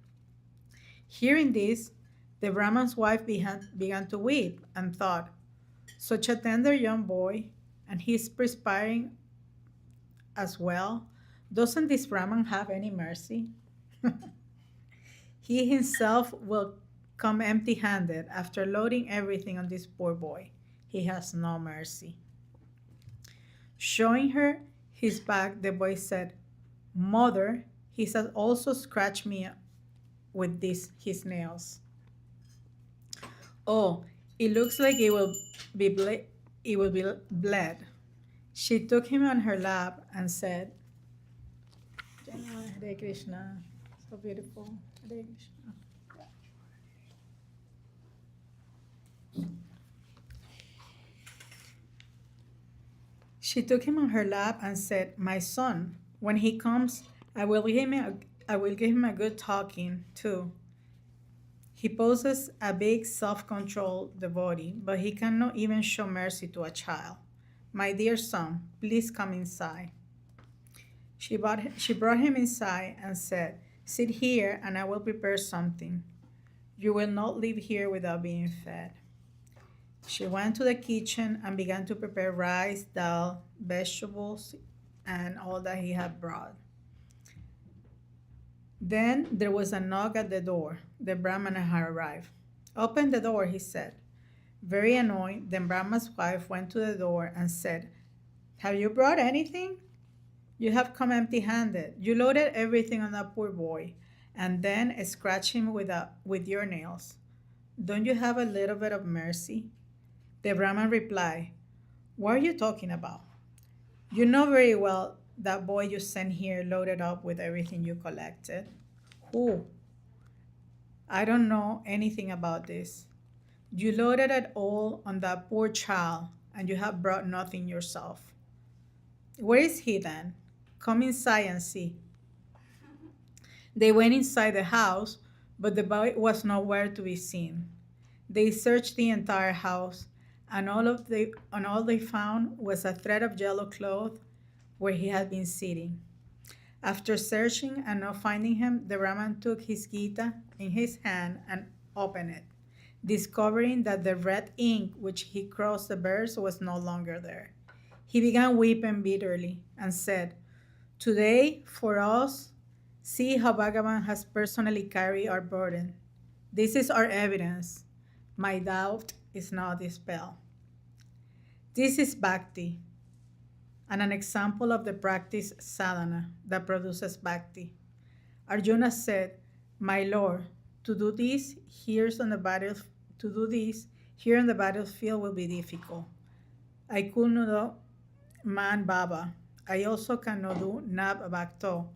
Hearing this, the Brahman's wife began to weep and thought, "Such a tender young boy, and he's perspiring as well. Doesn't this Brahman have any mercy?" He himself will come empty-handed after loading everything on this poor boy. He has no mercy. Showing her his bag, the boy said, "Mother, he has also scratched me with his nails. Oh, it looks like it will be bled." She took him on her lap and said, "Hare Krishna." So beautiful. Hare Krishna. She took him on her lap and said, "My son, when he comes, I will give him a good talking too. He possesses a big self-controlled devotee, but he cannot even show mercy to a child. My dear son, please come inside." She brought him inside and said, "Sit here and I will prepare something. You will not leave here without being fed." She went to the kitchen and began to prepare rice, dal, vegetables, and all that he had brought. Then there was a knock at the door. The Brahman had arrived. "Open the door," he said. Very annoyed, the Brahman's wife went to the door and said, "Have you brought anything? You have come empty-handed. You loaded everything on that poor boy, and then scratched him with your nails. Don't you have a little bit of mercy?" The Brahman replied, "What are you talking about? You know very well that boy you sent here loaded up with everything you collected." "Who?" "I don't know anything about this. You loaded it all on that poor child, and you have brought nothing yourself." "Where is he then? Come inside and see." They went inside the house, but the boy was nowhere to be seen. They searched the entire house, and all they found was a thread of yellow cloth where he had been sitting. After searching and not finding him, the Brahman took his Gita in his hand and opened it, discovering that the red ink which he crossed the verse was no longer there. He began weeping bitterly and said, "Today, for us, see how Bhagavan has personally carried our burden. This is our evidence. My doubt is not dispelled." This is bhakti, and an example of the practice sadhana that produces bhakti. Arjuna said, "My Lord, to do this here on the battlefield will be difficult. I could not do man baba. I also cannot do nab bhakto.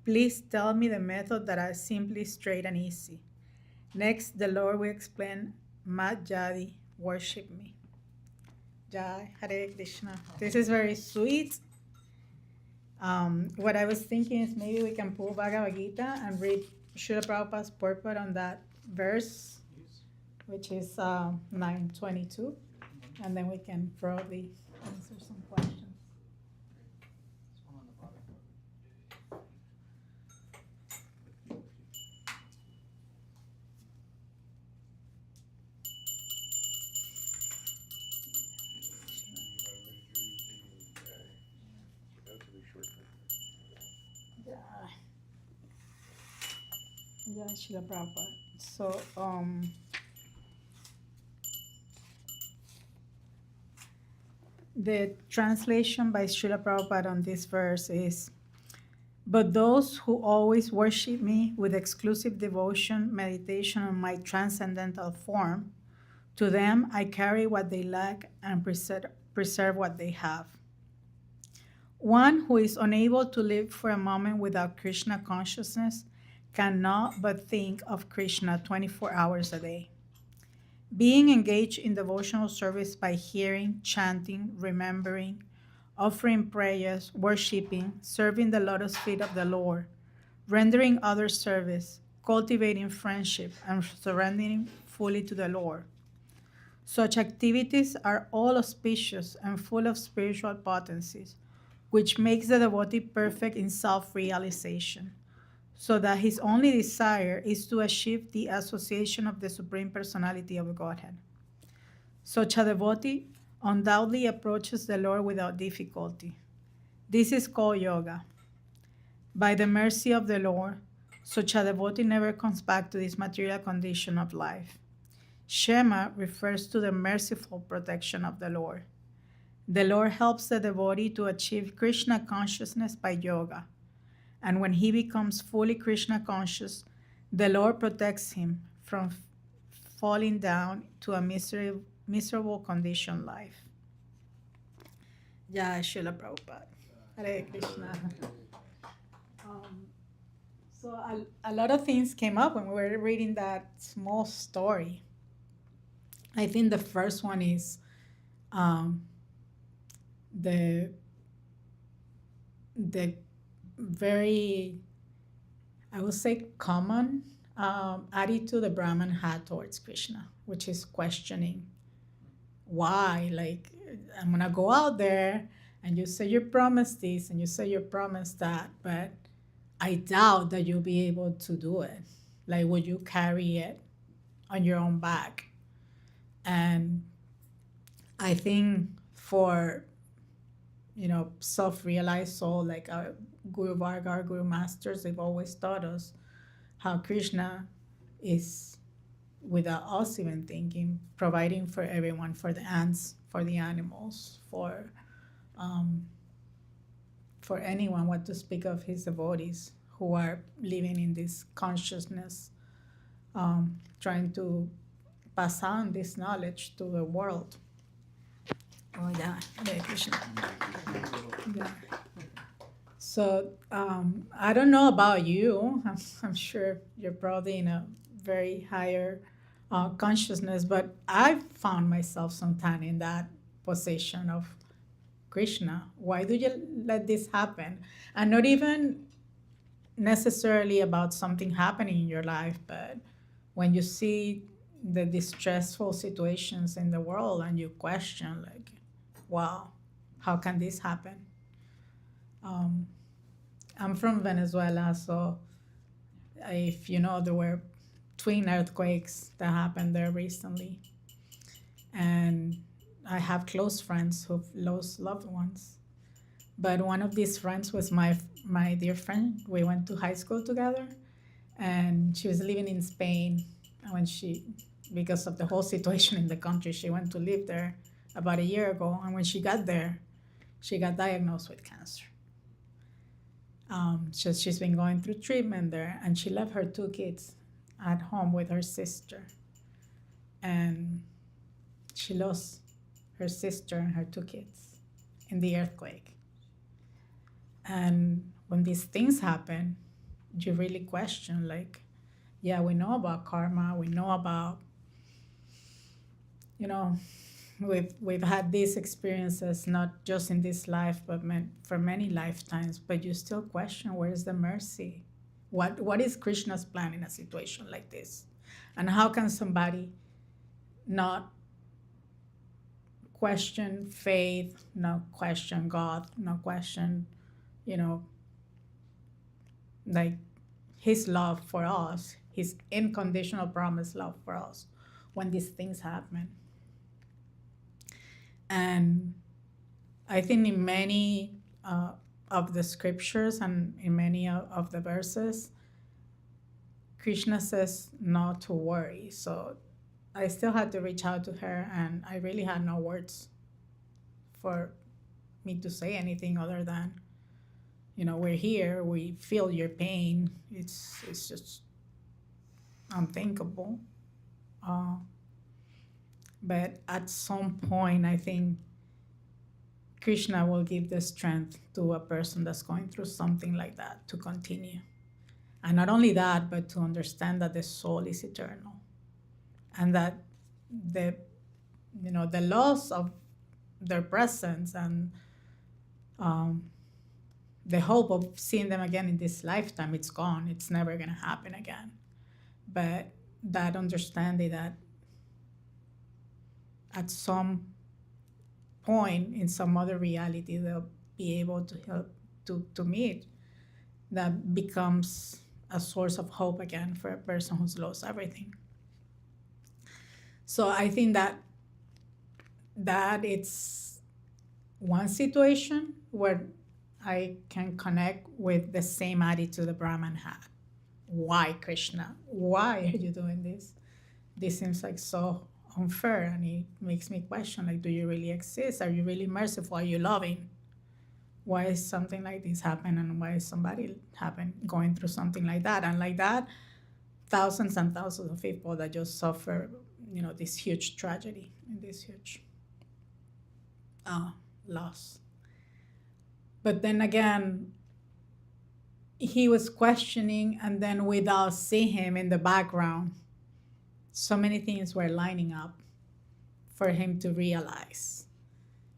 Please tell me the method that is simply straight and easy." Next, the Lord will explain Mat Jadi, worship me. Jai Hare Krishna. This is very sweet. What I was thinking is maybe we can pull Bhagavad Gita and read Srila Prabhupada's purport on that verse, which is 922, and then we can probably answer some questions. Yeah, Srila Prabhupada. So, the translation by Srila Prabhupada on this verse is, "But those who always worship me with exclusive devotion, meditation on my transcendental form, to them I carry what they lack and preserve what they have. One who is unable to live for a moment without Krishna consciousness cannot but think of Krishna 24 hours a day. Being engaged in devotional service by hearing, chanting, remembering, offering prayers, worshiping, serving the lotus feet of the Lord, rendering other service, cultivating friendship, and surrendering fully to the Lord. Such activities are all auspicious and full of spiritual potencies, which makes the devotee perfect in self-realization, so that his only desire is to achieve the association of the Supreme Personality of Godhead. Such a devotee undoubtedly approaches the Lord without difficulty. This is called yoga. By the mercy of the Lord, such a devotee never comes back to this material condition of life. Shema refers to the merciful protection of the Lord. The Lord helps the devotee to achieve Krishna consciousness by yoga. And when he becomes fully Krishna conscious, the Lord protects him from falling down to a miserable condition life. Jai Srila Prabhupada. Hare Krishna. So a lot of things came up when we were reading that small story. I think the first one is the very, I would say, common attitude the Brahman had towards Krishna, which is questioning why. Like, I'm gonna go out there and you say you promised this and you say you promised that, but I doubt that you'll be able to do it. Like, would you carry it on your own back? And I think for, self-realized soul, like Guru Varga, our Guru Masters, they've always taught us how Krishna is, without us even thinking, providing for everyone, for the ants, for the animals, for anyone, what to speak of his devotees who are living in this consciousness, trying to pass on this knowledge to the world. Oh yeah, Hare Krishna. Yeah. So I don't know about you. I'm sure you're probably in a very higher consciousness, but I've found myself sometimes in that position of Krishna. Why do you let this happen? And not even necessarily about something happening in your life, but when you see the distressful situations in the world and you question, like, wow, how can this happen? I'm from Venezuela, so if you know, there were twin earthquakes that happened there recently. And I have close friends who've lost loved ones. But one of these friends was my dear friend. We went to high school together, and she was living in Spain. And when because of the whole situation in the country, she went to live there about a year ago. And when she got there, she got diagnosed with cancer. So she's been going through treatment there, and she left her 2 kids at home with her sister. And she lost her sister and her 2 kids in the earthquake. And when these things happen, you really question, like, yeah, we know about karma, we know about, we've had these experiences not just in this life, but for many lifetimes, but you still question, where is the mercy? What is Krishna's plan in a situation like this? And how can somebody not question faith, not question God, not question, like his love for us, his unconditional promise love for us when these things happen? And I think in many of the scriptures and in many of the verses, Krishna says not to worry. So I still had to reach out to her, and I really had no words for me to say anything other than, we're here, we feel your pain. It's just unthinkable. But at some point, I think Krishna will give the strength to a person that's going through something like that to continue. And not only that, but to understand that the soul is eternal, and that the loss of their presence and the hope of seeing them again in this lifetime, it's gone. It's never going to happen again. But that understanding that at some point in some other reality they'll be able to help to meet, that becomes a source of hope again for a person who's lost everything. So I think that it's one situation where I can connect with the same attitude the Brahman had. Why, Krishna? Why are you doing this? This seems like so unfair, and it makes me question, like, do you really exist? Are you really merciful? Are you loving? Why is something like this happen, and why is somebody going through something like that? And like that, thousands and thousands of people that just suffer, this huge tragedy and this huge loss. But then again, he was questioning, and then without seeing him in the background, so many things were lining up for him to realize,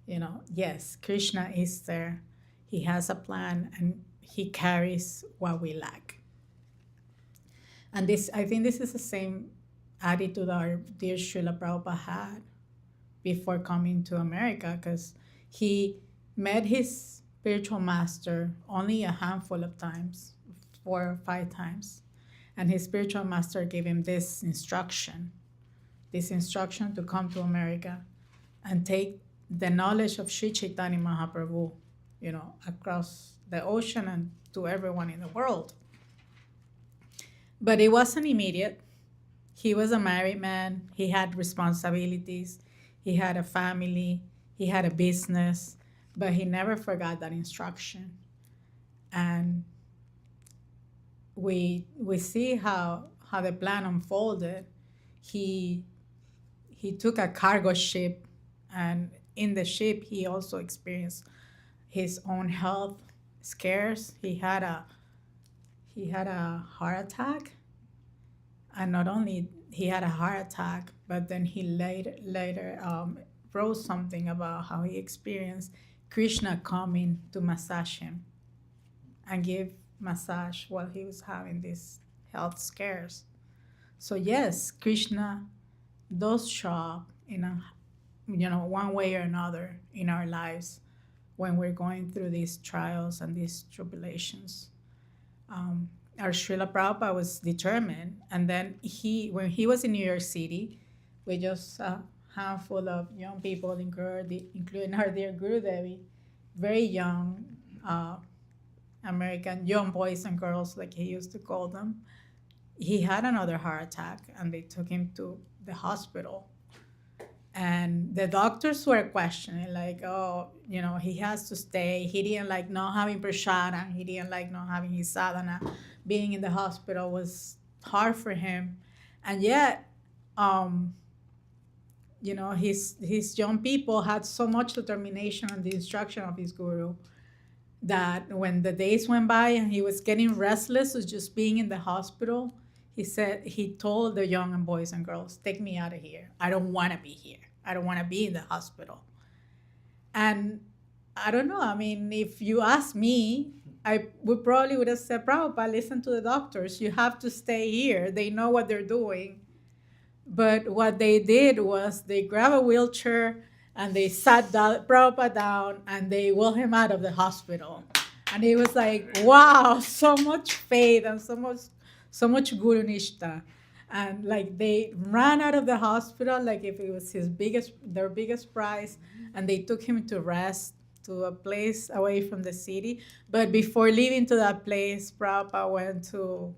yes, Krishna is there. He has a plan, and he carries what we lack. And I think this is the same attitude our dear Srila Prabhupada had before coming to America, because he met his spiritual master only a handful of times, 4 or 5 times. And his spiritual master gave him this instruction to come to America and take the knowledge of Sri Chaitanya Mahaprabhu, across the ocean and to everyone in the world. But it wasn't immediate. He was a married man. He had responsibilities. He had a family. He had a business. But he never forgot that instruction. And we see how the plan unfolded. He took a cargo ship, and in the ship he also experienced his own health scares. He had a heart attack, and not only he had a heart attack, but then he later wrote something about how he experienced Krishna coming to massage him and give massage while he was having these health scares. So yes, Krishna does show up in a, one way or another in our lives when we're going through these trials and these tribulations. Our Srila Prabhupada was determined, and then when he was in New York City, with just a handful of young people, including our dear Guru Devi, very young American young boys and girls, like he used to call them, he had another heart attack, and they took him to the hospital. And the doctors were questioning, like, oh, he has to stay. He didn't like not having prashadam. He didn't like not having his sadhana. Being in the hospital was hard for him. And yet, his young people had so much determination on the instruction of his guru that when the days went by and he was getting restless with just being in the hospital, he told the young boys and girls, take me out of here. I don't want to be here. I don't want to be in the hospital. And I don't know. I mean, if you ask me, I would have said, Prabhupada, listen to the doctors. You have to stay here. They know what they're doing. But what they did was they grabbed a wheelchair and they sat Prabhupada down and they wheeled him out of the hospital. And it was like, wow, so much faith and so much Guru Nishta. And like they ran out of the hospital like if it was their biggest prize, and they took him to rest to a place away from the city. But before leaving to that place, Prabhupada went to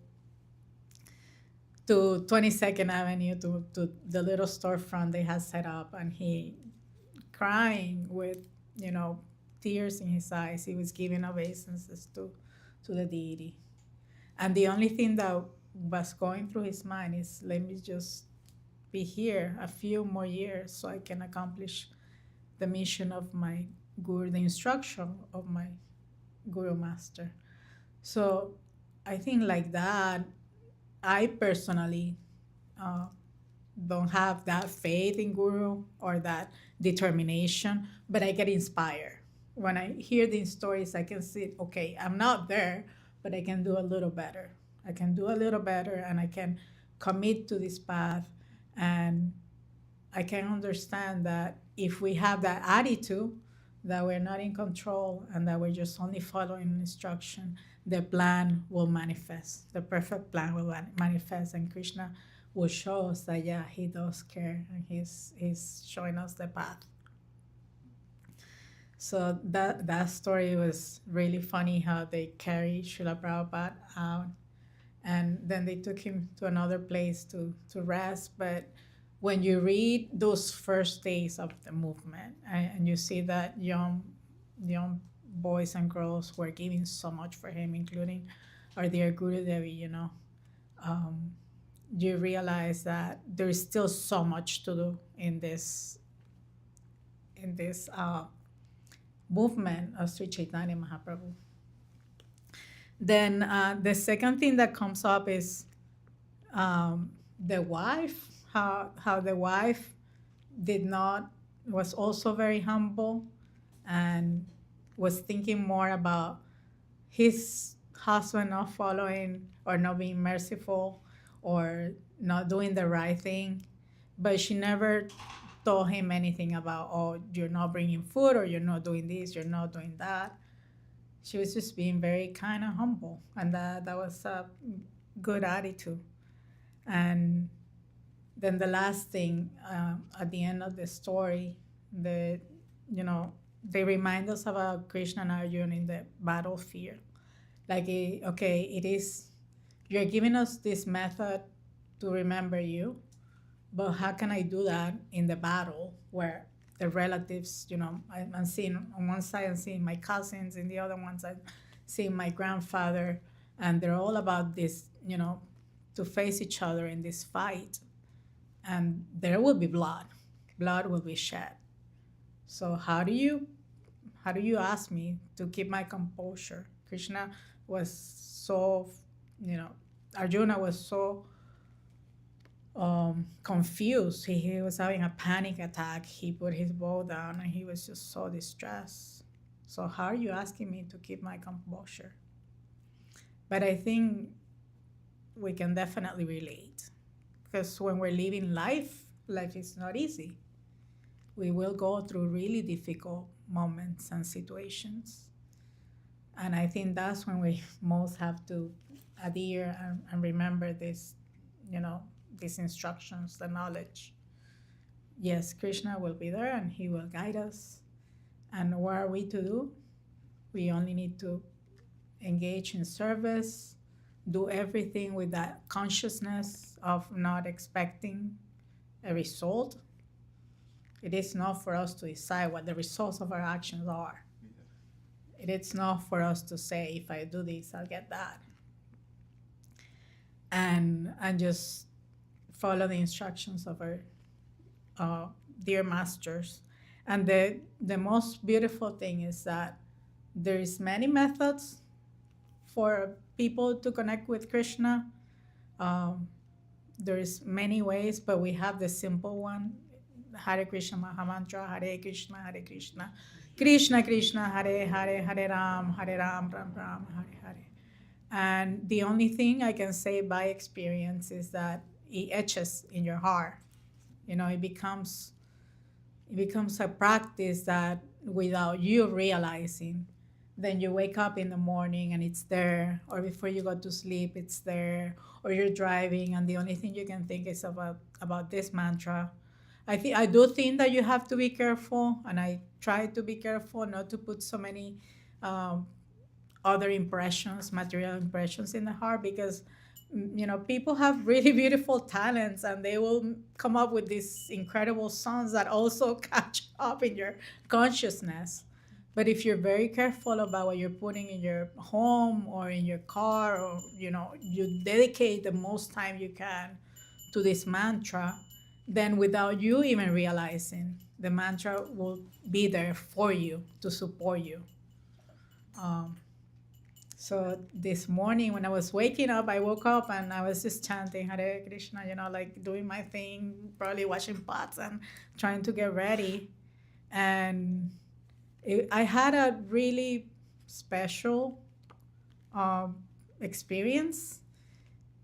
22nd Avenue to the little storefront they had set up, and he crying with tears in his eyes. He was giving obeisances to the deity. And the only thing that was going through his mind is, let me just be here a few more years so I can accomplish the mission of my guru, the instruction of my guru master. So I think like that, I personally don't have that faith in guru or that determination, but I get inspired. When I hear these stories, I can see, okay, I'm not there, but I can do a little better. I can do a little better, and I can commit to this path. And I can understand that if we have that attitude, that we're not in control and that we're just only following instruction, the plan will manifest. The perfect plan will manifest, and Krishna will show us that, yeah, he does care, and he's showing us the path. So that story was really funny, how they carried Srila Prabhupada out, and then they took him to another place to rest. But when you read those first days of the movement, and you see that young boys and girls were giving so much for him, including our dear Guru Devi, you realize that there is still so much to do in this movement of Sri Chaitanya Mahaprabhu. Then the second thing that comes up is the wife, how the wife was also very humble and was thinking more about his husband not following or not being merciful or not doing the right thing. But she never told him anything about, oh, you're not bringing food, or you're not doing this, you're not doing that. She was just being very kind and humble, and that was a good attitude. And then the last thing, at the end of the story, they remind us about Krishna and Arjuna in the battlefield. Like, you're giving us this method to remember you, but how can I do that in the battle where the relatives, I'm seeing on one side, I'm seeing my cousins, in the other ones, I'm seeing my grandfather, and they're all about this, to face each other in this fight. And there will be blood will be shed. So how do you ask me to keep my composure? Krishna was so, Arjuna was so confused. He was having a panic attack. He put his bow down and he was just so distressed. So how are you asking me to keep my composure? But I think we can definitely relate, because when we're living life, life is not easy. We will go through really difficult moments and situations. And I think that's when we most have to adhere and remember this, these instructions, the knowledge. Yes, Krishna will be there and he will guide us. And what are we to do? We only need to engage in service, do everything with that consciousness of not expecting a result. It is not for us to decide what the results of our actions are. It is not for us to say, if I do this, I'll get that. And just follow the instructions of our dear masters. And the most beautiful thing is that there is many methods for people to connect with Krishna. There is many ways, but we have the simple one: Hare Krishna Mahamantra, Hare Krishna, Krishna Krishna, Hare Hare, Hare Ram, Ram Ram, Hare Hare. And the only thing I can say by experience is that it etches in your heart. It becomes a practice that without you realizing, then you wake up in the morning and it's there, or before you go to sleep, it's there, or you're driving and the only thing you can think is about this mantra. I do think that you have to be careful, and I try to be careful not to put so many other impressions, material impressions in the heart, because people have really beautiful talents and they will come up with these incredible songs that also catch up in your consciousness. But if you're very careful about what you're putting in your home or in your car, or you dedicate the most time you can to this mantra, then without you even realizing, the mantra will be there for you to support you. So this morning when I was waking up, I woke up and I was just chanting Hare Krishna, like doing my thing, probably washing pots and trying to get ready. And I had a really special experience,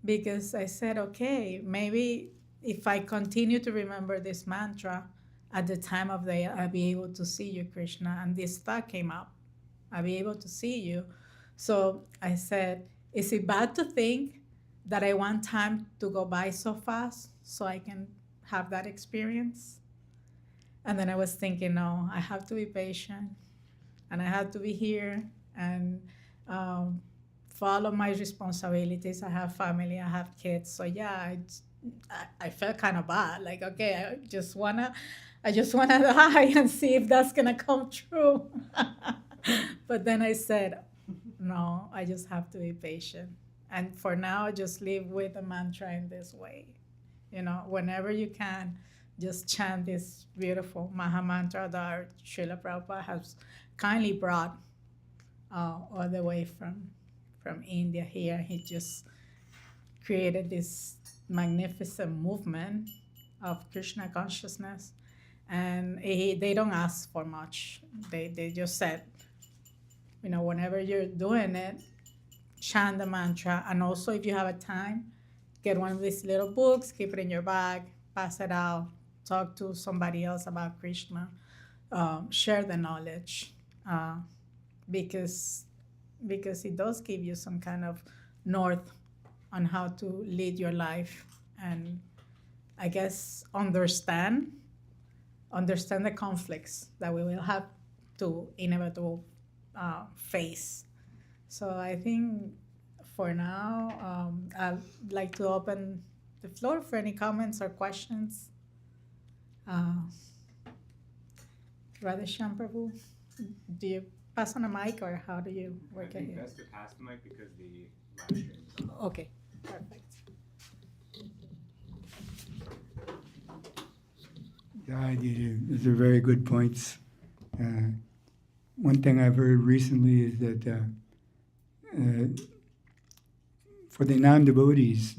because I said, okay, maybe if I continue to remember this mantra at the time of day, I'll be able to see you, Krishna. And this thought came up, I'll be able to see you. So I said, is it bad to think that I want time to go by so fast so I can have that experience? And then I was thinking, no, I have to be patient and I have to be here and follow my responsibilities. I have family, I have kids. So yeah, I felt kind of bad. Like, okay, I just wanna die and see if that's gonna come true. But then I said, no, I just have to be patient. And for now, just live with the mantra in this way. Whenever you can, just chant this beautiful Maha Mantra that Srila Prabhupada has kindly brought all the way from India here. He just created this magnificent movement of Krishna consciousness. And they don't ask for much. They just said, whenever you're doing it, chant the mantra. And also, if you have a time, get one of these little books, keep it in your bag, pass it out, talk to somebody else about Krishna, share the knowledge, because it does give you some kind of north on how to lead your life, and I guess understand the conflicts that we will have to inevitably face. So I think for now, I'd like to open the floor for any comments or questions. Radheshyam Prabhu, do you pass on a mic or how do you work it I think here? best to pass the mic because the live stream is on. Okay, perfect. Yeah, those are very good points. One thing I've heard recently is that for the non-devotees,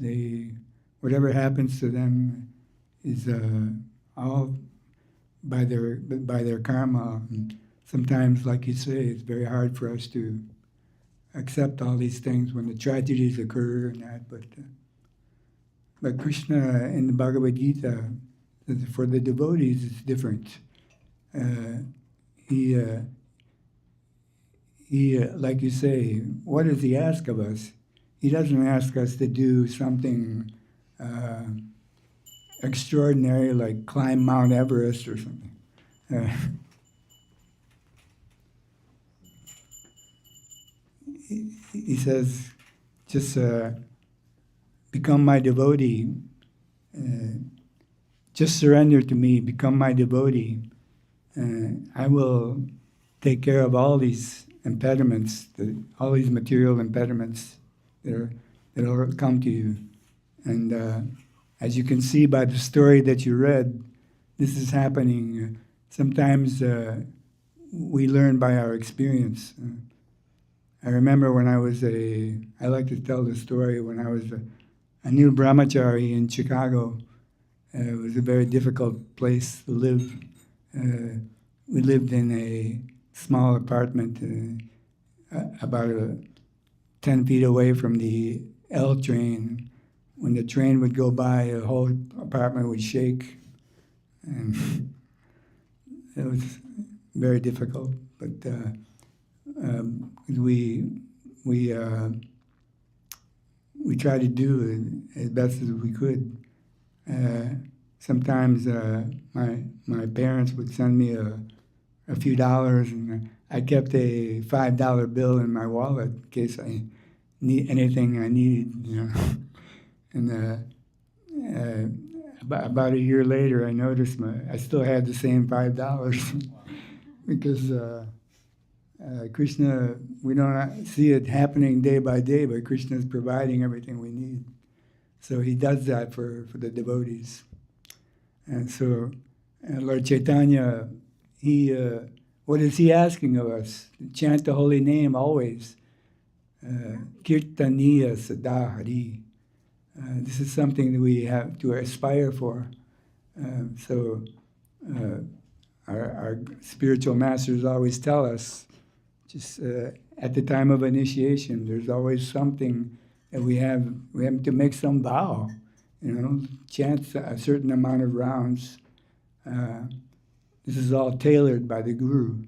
whatever happens to them is all by their karma. And sometimes, like you say, it's very hard for us to accept all these things when the tragedies occur and that. But Krishna in the Bhagavad Gita, for the devotees, it's different. He, like you say, what does he ask of us? He doesn't ask us to do something extraordinary like climb Mount Everest or something. He says, just become my devotee. Just surrender to me, become my devotee. I will take care of all these impediments, all these material impediments that'll come to you. And as you can see by the story that you read, this is happening. Sometimes we learn by our experience. I remember when I like to tell the story, when I was a new brahmachari in Chicago. It was a very difficult place to live. We lived in a small apartment about 10 feet away from the L train. When the train would go by, the whole apartment would shake. And it was very difficult. But we tried to do it as best as we could. Sometimes my parents would send me a few dollars, and I kept a $5 bill in my wallet in case I need anything I needed, you know. And about a year later, I noticed I still had the same $5 because Krishna, we don't see it happening day by day, but Krishna is providing everything we need. So he does that for the devotees. And so Lord Chaitanya, what is he asking of us? Chant the holy name always. Kirtaniya Sada Hari. This is something that we have to aspire for. Our spiritual masters always tell us, just at the time of initiation, there's always something that we have to make some vow, you know, chant a certain amount of rounds. This is all tailored by the Guru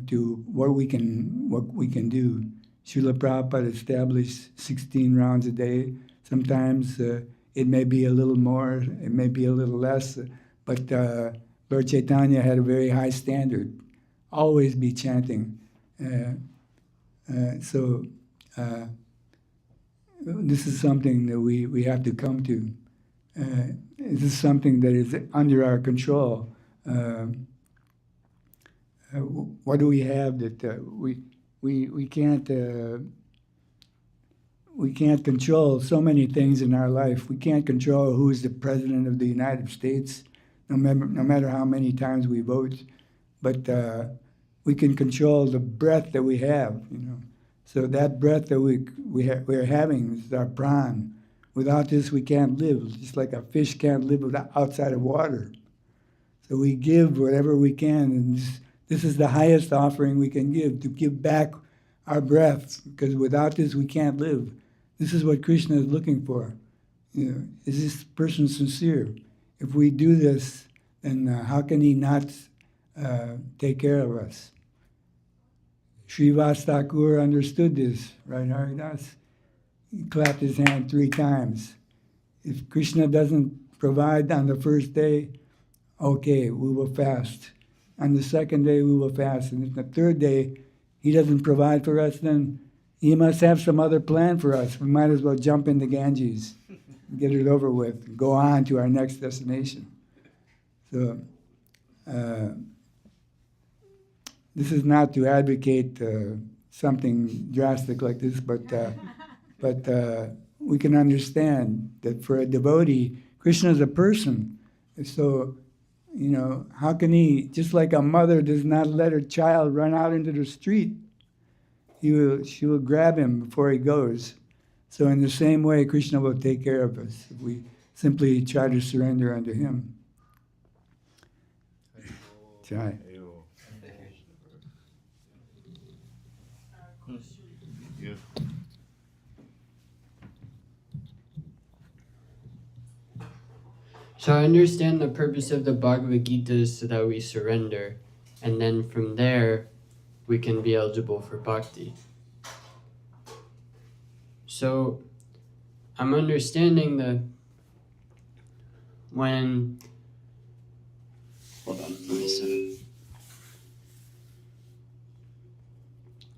to what we can do. Srila Prabhupada established 16 rounds a day. Sometimes it may be a little more, it may be a little less, but Lord Chaitanya had a very high standard. Always be chanting. This is something that we have to come to. This is something that is under our control. What do we have that we can't control so many things in our life. We can't control who is the president of the United States, no matter how many times we vote. But we can control the breath that we have, you know. So that breath that we're having is our pran. Without this, we can't live. Just like a fish can't live outside of water. So we give whatever we can, and this is the highest offering we can give, to give back our breath, because without this, we can't live. This is what Krishna is looking for. You know, is this person sincere? If we do this, then how can he not take care of us? Srivas Thakur understood this, right, Haridas? He clapped his hand 3 times. If Krishna doesn't provide on the first day, okay, we will fast. On the second day, we will fast. And if the third day he doesn't provide for us, then he must have some other plan for us. We might as well jump into Ganges, get it over with, and go on to our next destination. So this is not to advocate something drastic like this, but we can understand that for a devotee, Krishna is a person. So, you know, how can he, just like a mother does not let her child run out into the street, she will grab him before he goes. So in the same way, Krishna will take care of us if we simply try to surrender unto him. Jai. You you. So I understand the purpose of the Bhagavad Gita is so that we surrender, and then from there we can be eligible for bhakti. So I'm understanding that when, hold on, let me see.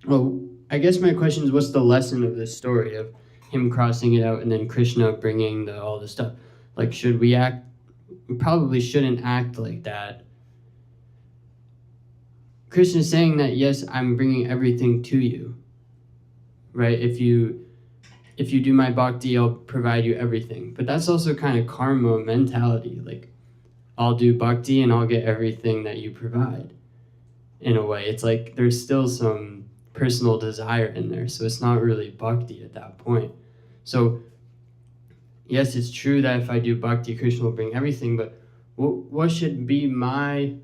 Well, I guess my question is, what's the lesson of this story of him crossing it out and then Krishna bringing all the stuff? Like, should we act? We probably shouldn't act like that. Krishna's saying that, yes, I'm bringing everything to you, right? If you do my bhakti, I'll provide you everything. But that's also kind of karma mentality. Like, I'll do bhakti and I'll get everything that you provide. In a way, it's like there's still some personal desire in there, so it's not really bhakti at that point. So yes, it's true that if I do bhakti, Krishna will bring everything, but what should be my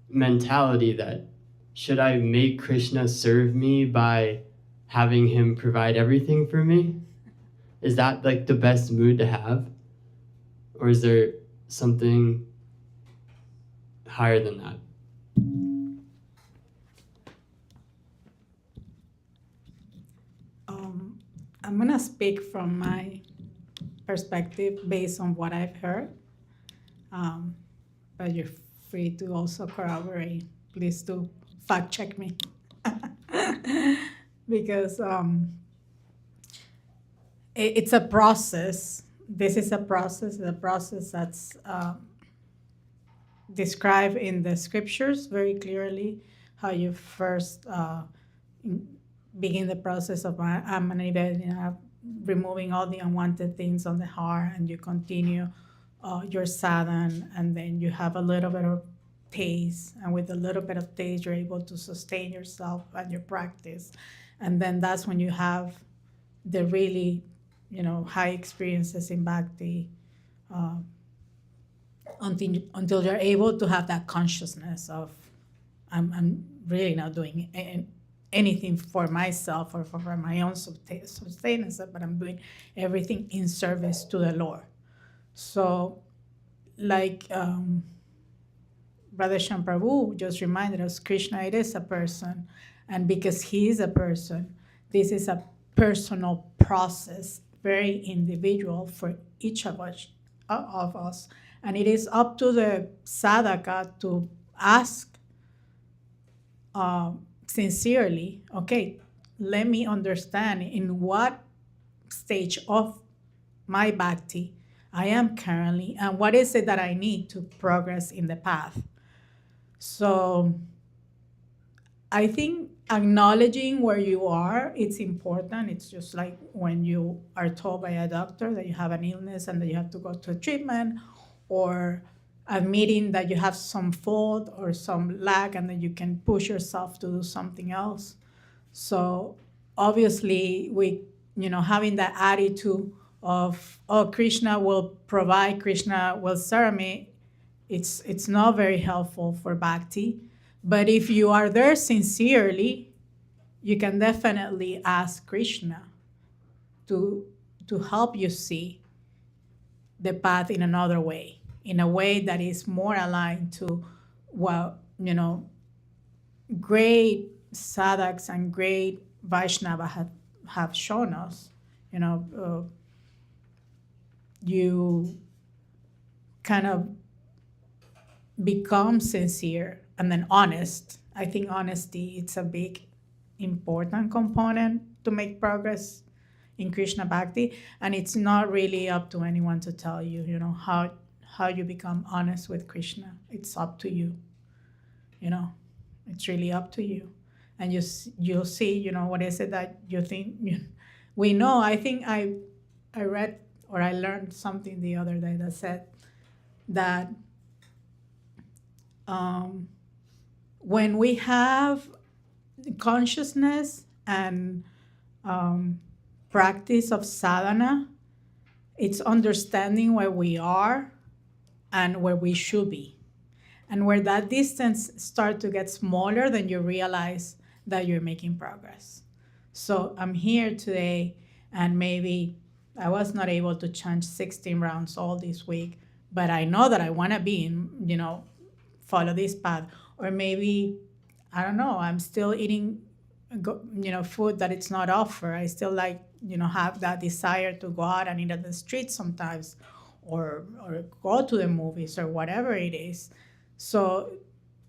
mentality? That should I make Krishna serve me by having him provide everything for me? Is that like the best mood to have? Or is there something higher than that? I'm gonna speak from my perspective based on what I've heard, but you're free to also corroborate. Please do fact check me. Because it's a process. This is a process that's described in the scriptures very clearly, how you first begin the process of removing all the unwanted things on the heart, and you continue your sadhana, and then you have a little bit of taste, and with a little bit of taste you're able to sustain yourself and your practice, and then that's when you have the really high experiences in bhakti, until you're able to have that consciousness of I'm really not doing anything for myself or for my own sustenance, but I'm doing everything in service to the Lord. So, like Brother Shamprabhu just reminded us, Krishna, it is a person, and because he is a person, this is a personal process, very individual for each of us, and it is up to the sadhaka to ask sincerely, okay, let me understand in what stage of my bhakti I am currently, and what is it that I need to progress in the path. So I think acknowledging where you are, it's important. It's just like when you are told by a doctor that you have an illness and that you have to go to treatment, or admitting that you have some fault or some lack and that you can push yourself to do something else. So obviously having that attitude of, oh, Krishna will provide, Krishna will serve me, it's not very helpful for bhakti. But if you are there sincerely, you can definitely ask Krishna to help you see the path in another way, in a way that is more aligned to what great sadhaks and great Vaishnava have shown us. You kind of become sincere and then honest. I think honesty, it's a big important component to make progress in Krishna Bhakti, and it's not really up to anyone to tell you, how you become honest with Krishna. It's up to you. It's really up to you, and you'll see. What is it that you think? We know. I think I read or I learned something the other day that said that when we have consciousness and practice of sadhana, it's understanding where we are and where we should be. And where that distance starts to get smaller, then you realize that you're making progress. So I'm here today, and maybe I was not able to chant 16 rounds all this week, but I know that I want to be in, follow this path. Or maybe, I don't know, I'm still eating, food that it's not offered. I still like, have that desire to go out and eat at the street sometimes, or go to the movies or whatever it is. So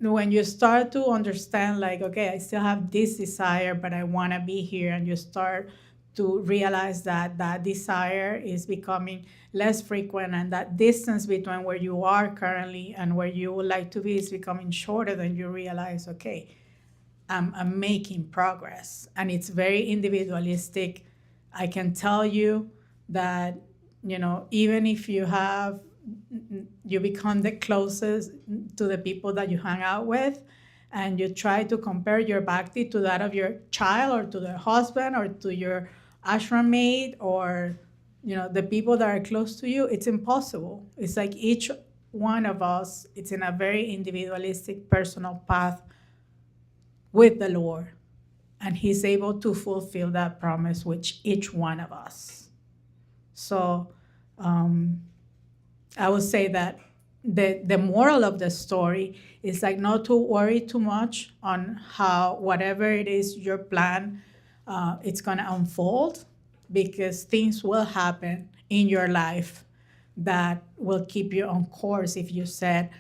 when you start to understand, like, okay, I still have this desire, but I want to be here, and you start to realize that that desire is becoming less frequent, and that distance between where you are currently and where you would like to be is becoming shorter, then you realize, okay, I'm making progress. And it's very individualistic. I can tell you that, even if you become the closest to the people that you hang out with, and you try to compare your bhakti to that of your child, or to their husband, or to your ashram mate, or the people that are close to you, it's impossible. It's like each one of us, it's in a very individualistic, personal path with the Lord, and He's able to fulfill that promise with each one of us. So I would say that the moral of the story is like not to worry too much on how whatever it is your plan, it's going to unfold, because things will happen in your life that will keep you on course if you said,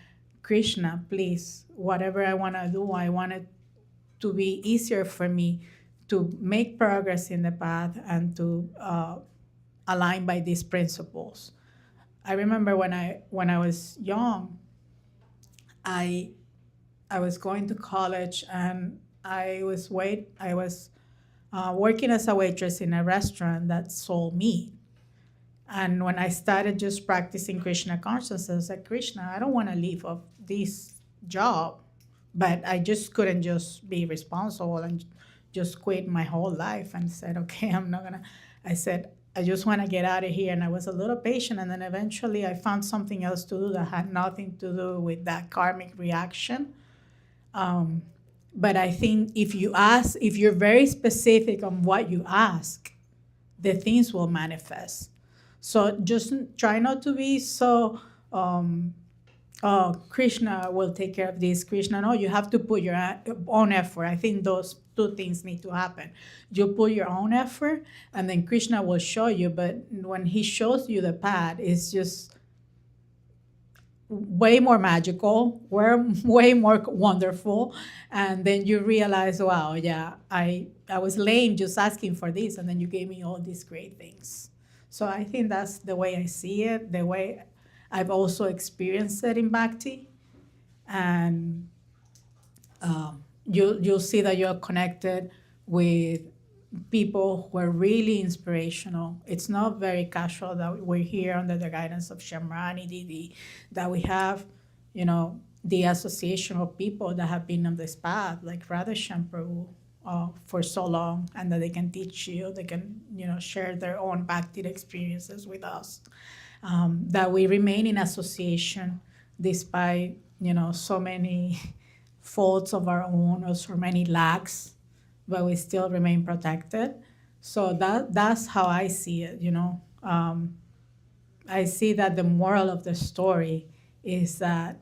Krishna, please, whatever I want to do, I want it to be easier for me to make progress in the path and to align by these principles. I remember when I was young, I was going to college, and I was working as a waitress in a restaurant that sold meat. And when I started just practicing Krishna consciousness, I was like, Krishna, I don't want to leave of this job, but I just couldn't just be responsible and just quit my whole life, and said, okay, I said, I just want to get out of here. And I was a little patient, and then eventually I found something else to do that had nothing to do with that karmic reaction. But I think if you're very specific on what you ask, the things will manifest. So just try not to be so, Krishna will take care of this. Krishna, no, you have to put your own effort. I think those two things need to happen. You put your own effort, and then Krishna will show you. But when He shows you the path, it's just way more magical, way more wonderful. And then you realize, wow, yeah, I was lame just asking for this, and then you gave me all these great things. So I think that's the way I see it, the way I've also experienced it in Bhakti. And you'll see that you're connected with people who are really inspirational. It's not very casual that we're here under the guidance of Shamrani Didi, that we have, the association of people that have been on this path, like Radheshyam Prabhu, for so long, and that they can teach you, they can, share their own Bhakti experiences with us. That we remain in association despite, so many faults of our own, or so many lacks, but we still remain protected. So that's how I see it, I see that the moral of the story is that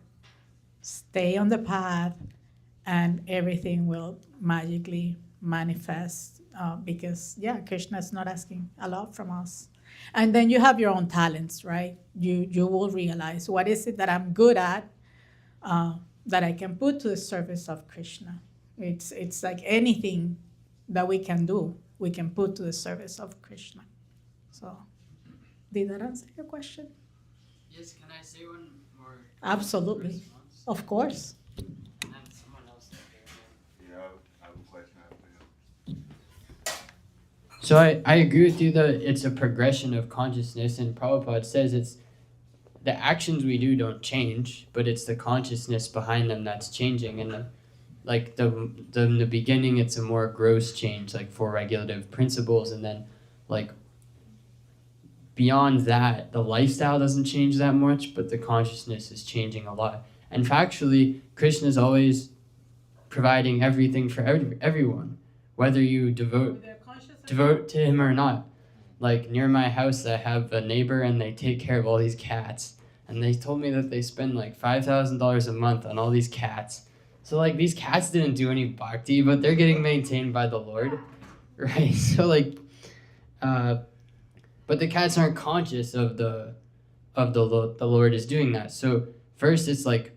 stay on the path, and everything will magically manifest, because, Krishna is not asking a lot from us. And then you have your own talents, right? You will realize, what is it that I'm good at, that I can put to the service of Krishna. It's like anything that we can do, we can put to the service of Krishna. So, did that answer your question? Yes, can I say one more? Absolutely. Response? Of course. And someone else up there. Yeah, I have a question after you. So I agree with you that it's a progression of consciousness, and Prabhupada says it's the actions we do don't change, but it's the consciousness behind them that's changing. And in the beginning, it's a more gross change, like 4 regulative principles, and then beyond that, the lifestyle doesn't change that much, but the consciousness is changing a lot. And factually, Krishna's always providing everything for everyone, whether you devote to him or not. Like near my house, I have a neighbor and they take care of all these cats. And they told me that they spend like $5,000 a month on all these cats. So like these cats didn't do any bhakti, but they're getting maintained by the Lord, right? So like, but the cats aren't conscious of the Lord is doing that. So first it's like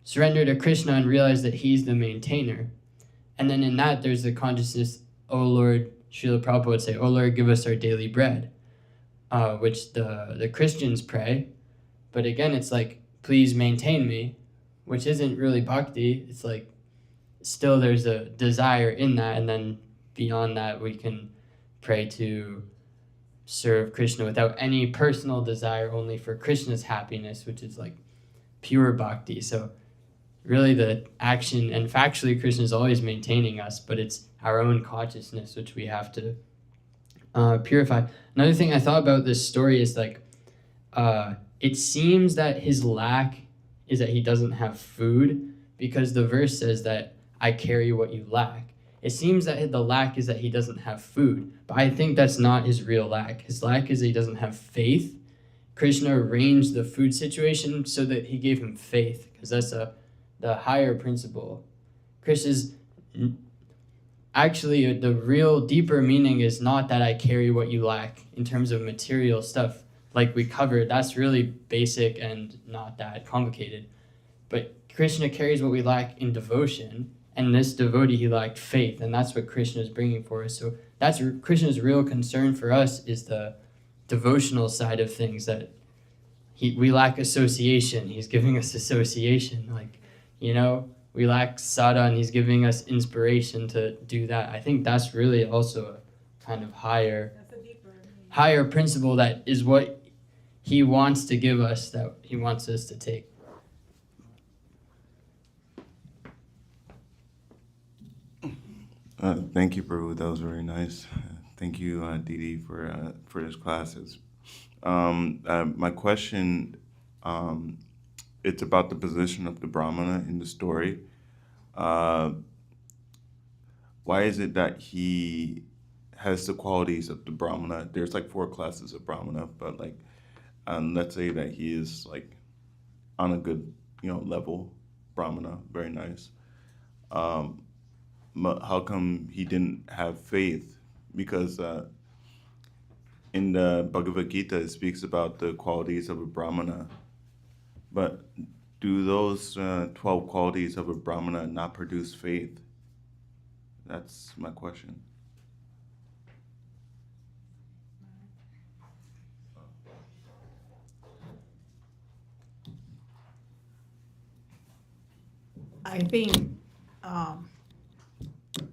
surrender to Krishna and realize that he's the maintainer. And then in that there's the consciousness, oh Lord, Srila Prabhupada would say, oh Lord, give us our daily bread, which the Christians pray. But again, it's like, please maintain me, which isn't really bhakti. It's like, still there's a desire in that. And then beyond that, we can pray to serve Krishna without any personal desire, only for Krishna's happiness, which is like pure bhakti. So really the action, and factually Krishna is always maintaining us, but it's our own consciousness which we have to purify. Another thing I thought about this story is like, it seems that his lack is that he doesn't have food, because the verse says that I carry what you lack. It seems that the lack is that he doesn't have food, but I think that's not his real lack. His lack is that he doesn't have faith. Krishna arranged the food situation so that he gave him faith, because that's the higher principle. Krishna's actually, the real deeper meaning is not that I carry what you lack in terms of material stuff. Like we covered, that's really basic and not that complicated. But Krishna carries what we lack in devotion, and this devotee, he lacked faith, and that's what Krishna is bringing for us. So that's Krishna's real concern for us, is the devotional side of things, that we lack association. He's giving us association. Like, you know, we lack sada, and he's giving us inspiration to do that. I think that's really also a kind of higher principle, that is what he wants to give us, that he wants us to take. Thank you, Prabhu. That was very nice. Thank you, Didi, for this classes. My question, it's about the position of the Brahmana in the story. Why is it that he has the qualities of the Brahmana? There's like 4 classes of Brahmana, but like, let's say that he is like on a good, level, Brahmana, very nice. How come he didn't have faith? Because in the Bhagavad Gita, it speaks about the qualities of a Brahmana. But do those 12 qualities of a Brahmana not produce faith? That's my question. I think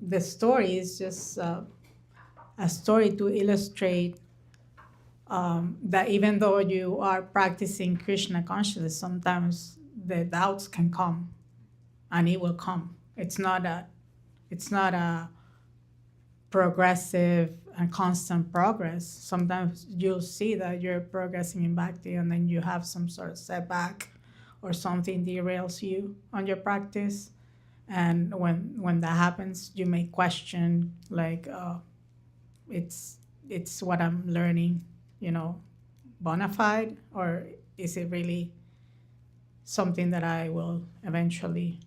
the story is just a story to illustrate that even though you are practicing Krishna consciousness, sometimes the doubts can come, and it will come. It's not a progressive and constant progress. Sometimes you'll see that you're progressing in bhakti, and then you have some sort of setback, or something derails you on your practice. And when that happens, you may question, like, it's what I'm learning, bona fide, or is it really something that I will eventually,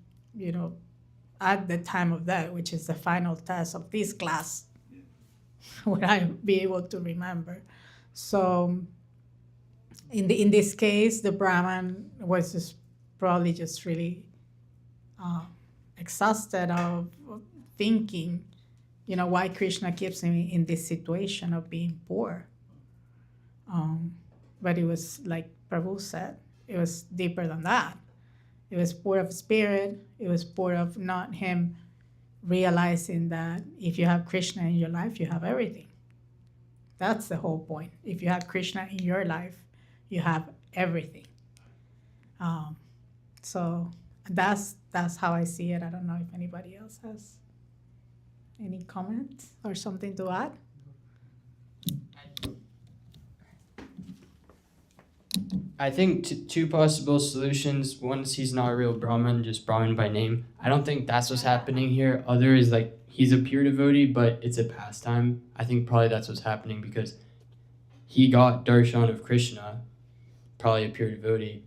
at the time of that, which is the final test of this class, would I be able to remember? So in this case, the Brahman was just probably just really exhausted of thinking, why Krishna keeps him in this situation of being poor. But it was, like Prabhu said, it was deeper than that. It was poor of spirit. It was poor of not him realizing that if you have Krishna in your life, you have everything. That's the whole point. If you have Krishna in your life, you have everything. So that's how I see it. I don't know if anybody else has any comments or something to add. I think two possible solutions. One is he's not a real Brahmin, just Brahmin by name. I don't think that's what's happening here. Other is like he's a pure devotee, but it's a pastime. I think probably that's what's happening because he got darshan of Krishna, probably a pure devotee.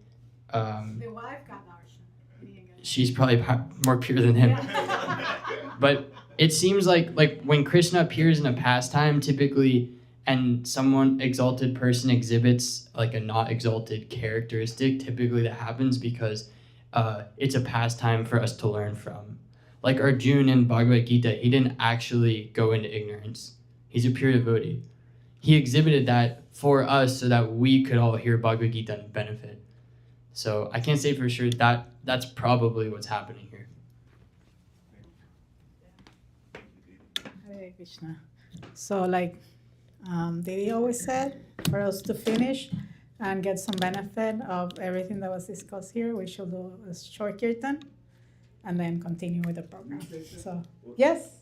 The wife got darshan. She's probably more pure than him. But it seems like when Krishna appears in a pastime, typically, and someone exalted person exhibits like a not exalted characteristic, typically that happens because it's a pastime for us to learn from. Like Arjuna in Bhagavad Gita, he didn't actually go into ignorance. He's a pure devotee. He exhibited that for us so that we could all hear Bhagavad Gita and benefit. So I can't say for sure that that's probably what's happening here. Hare Krishna. So like Didi always said, for us to finish and get some benefit of everything that was discussed here, we should do a short kirtan and then continue with the program. So, yes?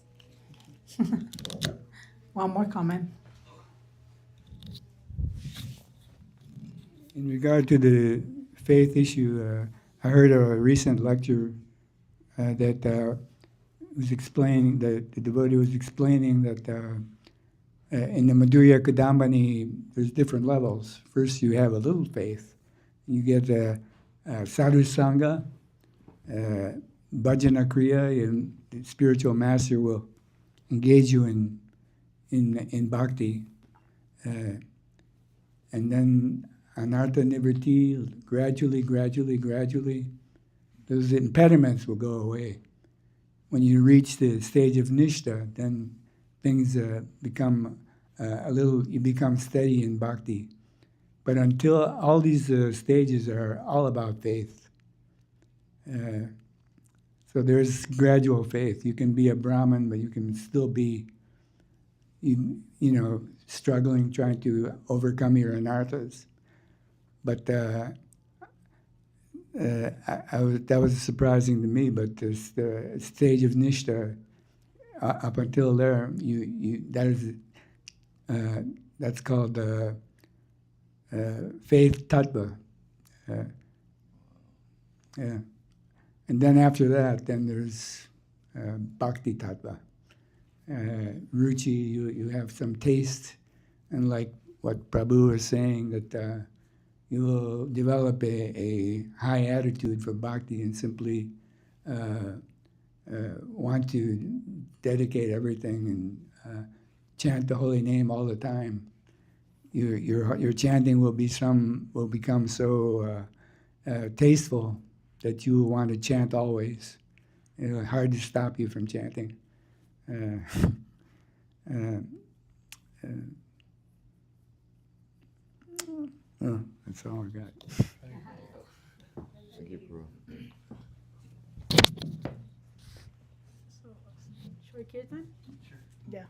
One more comment. In regard to the faith issue, I heard a recent lecture that was explaining, the devotee was explaining that in the Madhurya Kadambini, there's different levels. First, you have a little faith. You get sadhu sangha, bhajana kriya, and the spiritual master will engage you in bhakti. And then anartha nivritti, gradually, those impediments will go away. When you reach the stage of nishta, then things become you become steady in bhakti. But until all these stages are all about faith. So there's gradual faith. You can be a Brahmin, but you can still be, struggling, trying to overcome your anarthas. But that was surprising to me. But this, the stage of nishta, up until there, that's called faith tattva. Yeah. And then after that, then there's bhakti tattva. Ruchi, you have some taste, and like what Prabhu was saying, that you will develop a high attitude for bhakti and simply want to dedicate everything and chant the holy name all the time. Your chanting will become so tasteful that you will want to chant always. It's hard to stop you from chanting. That's all I got. Thank you, Prabhu. Short kirtan? Sure. Yeah.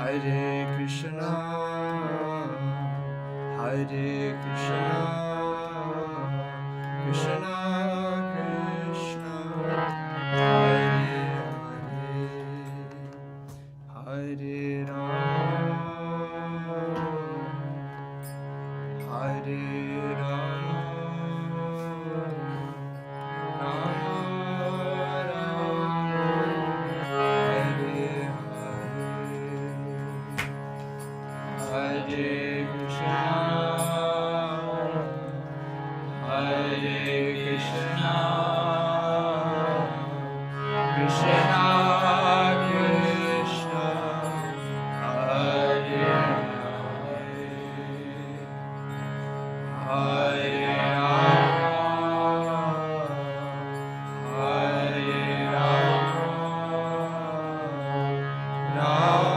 Hare Krishna, Hare Krishna, Krishna Krishna, Hare Hare, Hare Rama, Hare Rama, Rama Rama, Hare Hare Krishna, Hare Krishna, Krishna Krishna, Hare Hare, Hare Rama, Hare Rama, Rama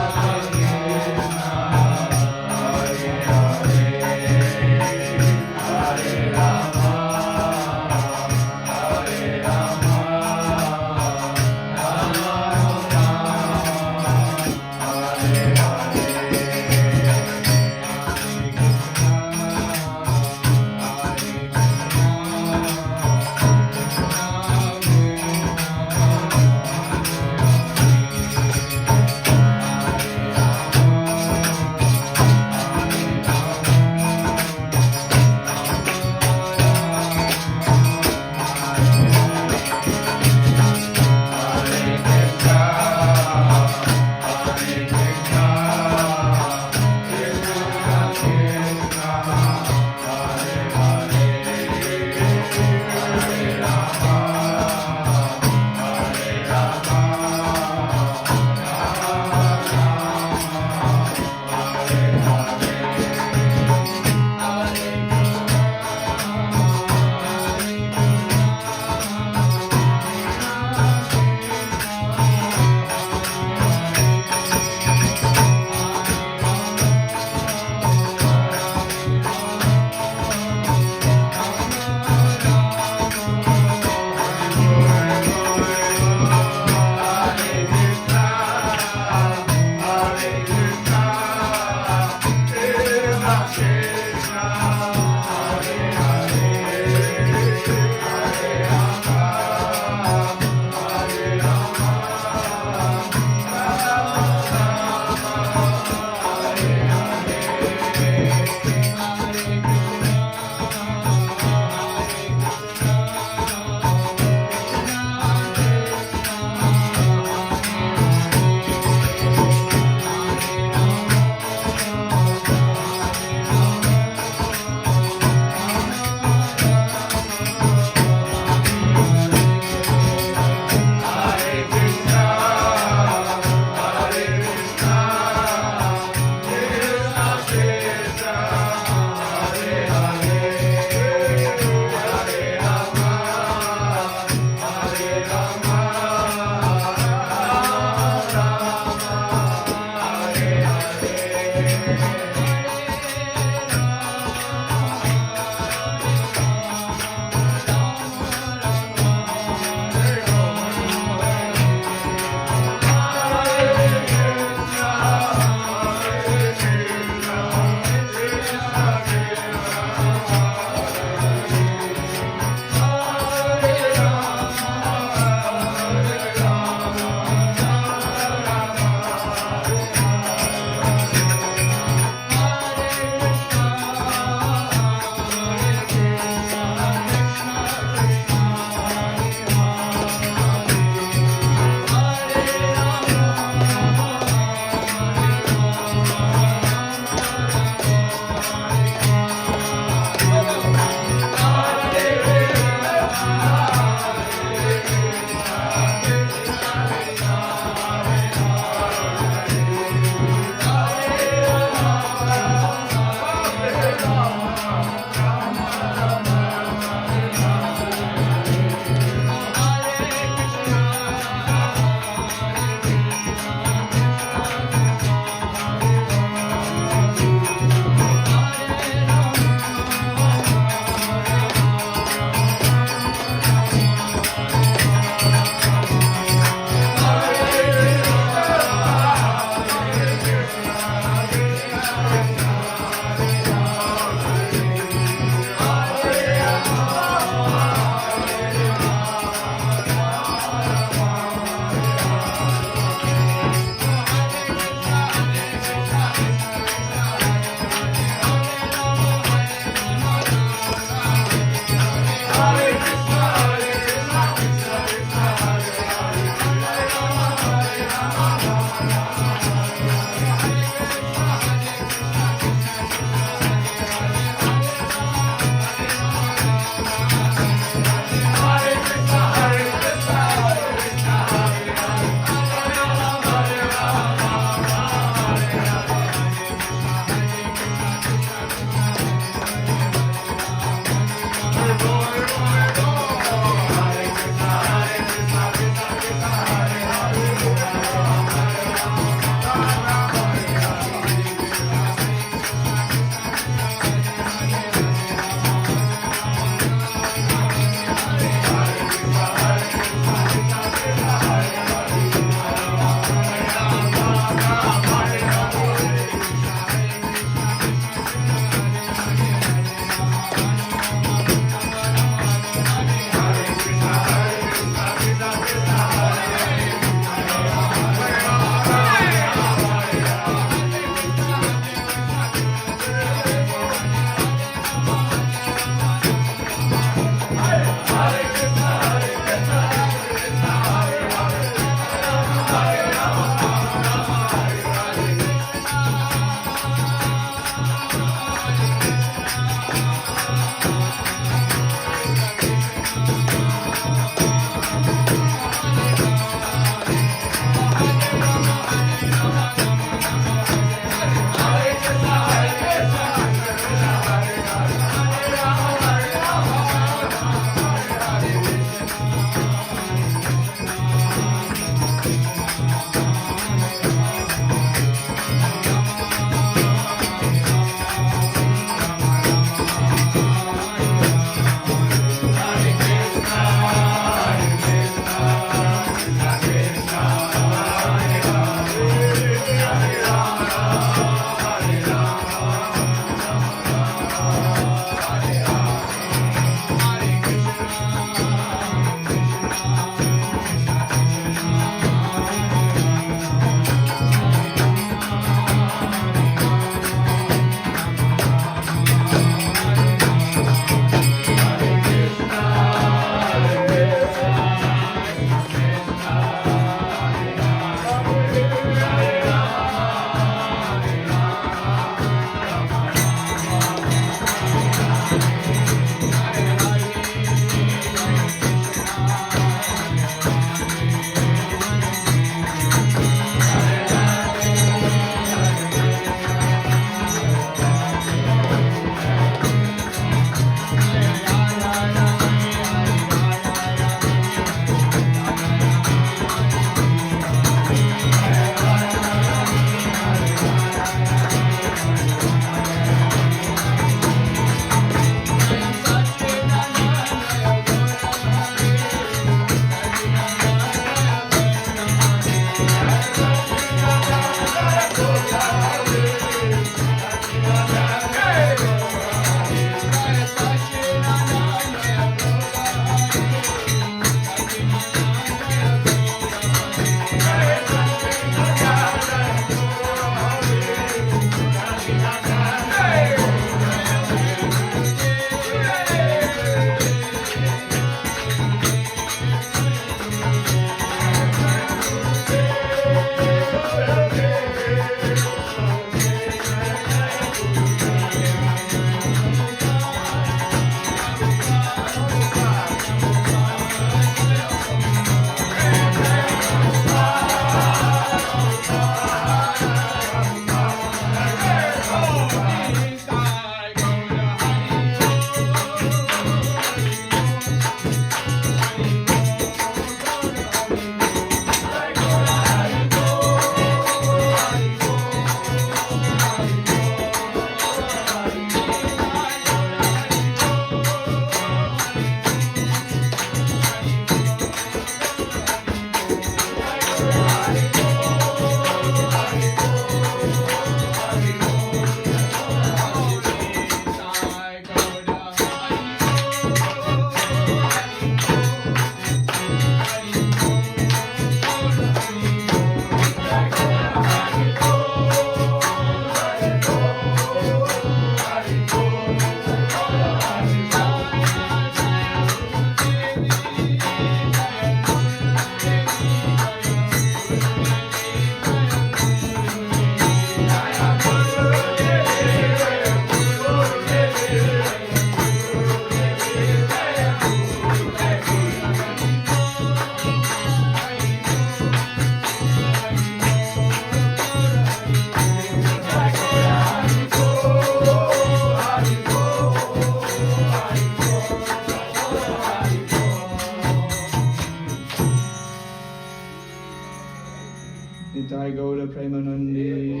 Nitai Gaura Premanandi,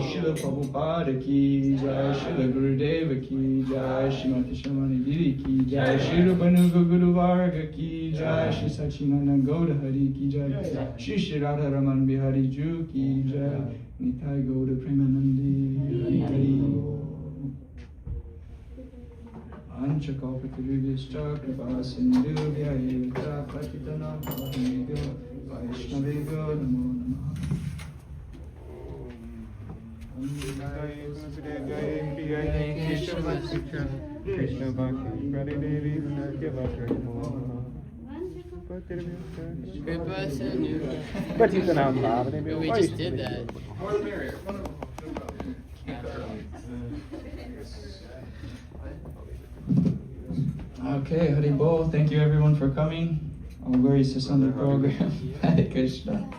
Srila Prabhupada ki jai, Srila Gurudeva ki jai, Srimati Shamani Diri ki jai, Shri Rupanuga Guru Varga ki jai, Shri Sachinanda Gaura Hari ki jai, Shri Shri Radha Raman Bihari Ju ki jai, Nitai Gaura Premanandi, Hari Hari. Anchakalpatarubhyascha kripa sindhubhya eva patitanam pavanebhyo Vaishnavebhyo namo namaha. Jai Keshav Sikha. Krishna Bhakti Prade Devi Natya Bhakti But you can have that. We just did that. More the merrier. Okay, Haribol, thank you everyone for coming. All glories to Sunday program. Hare Krishna.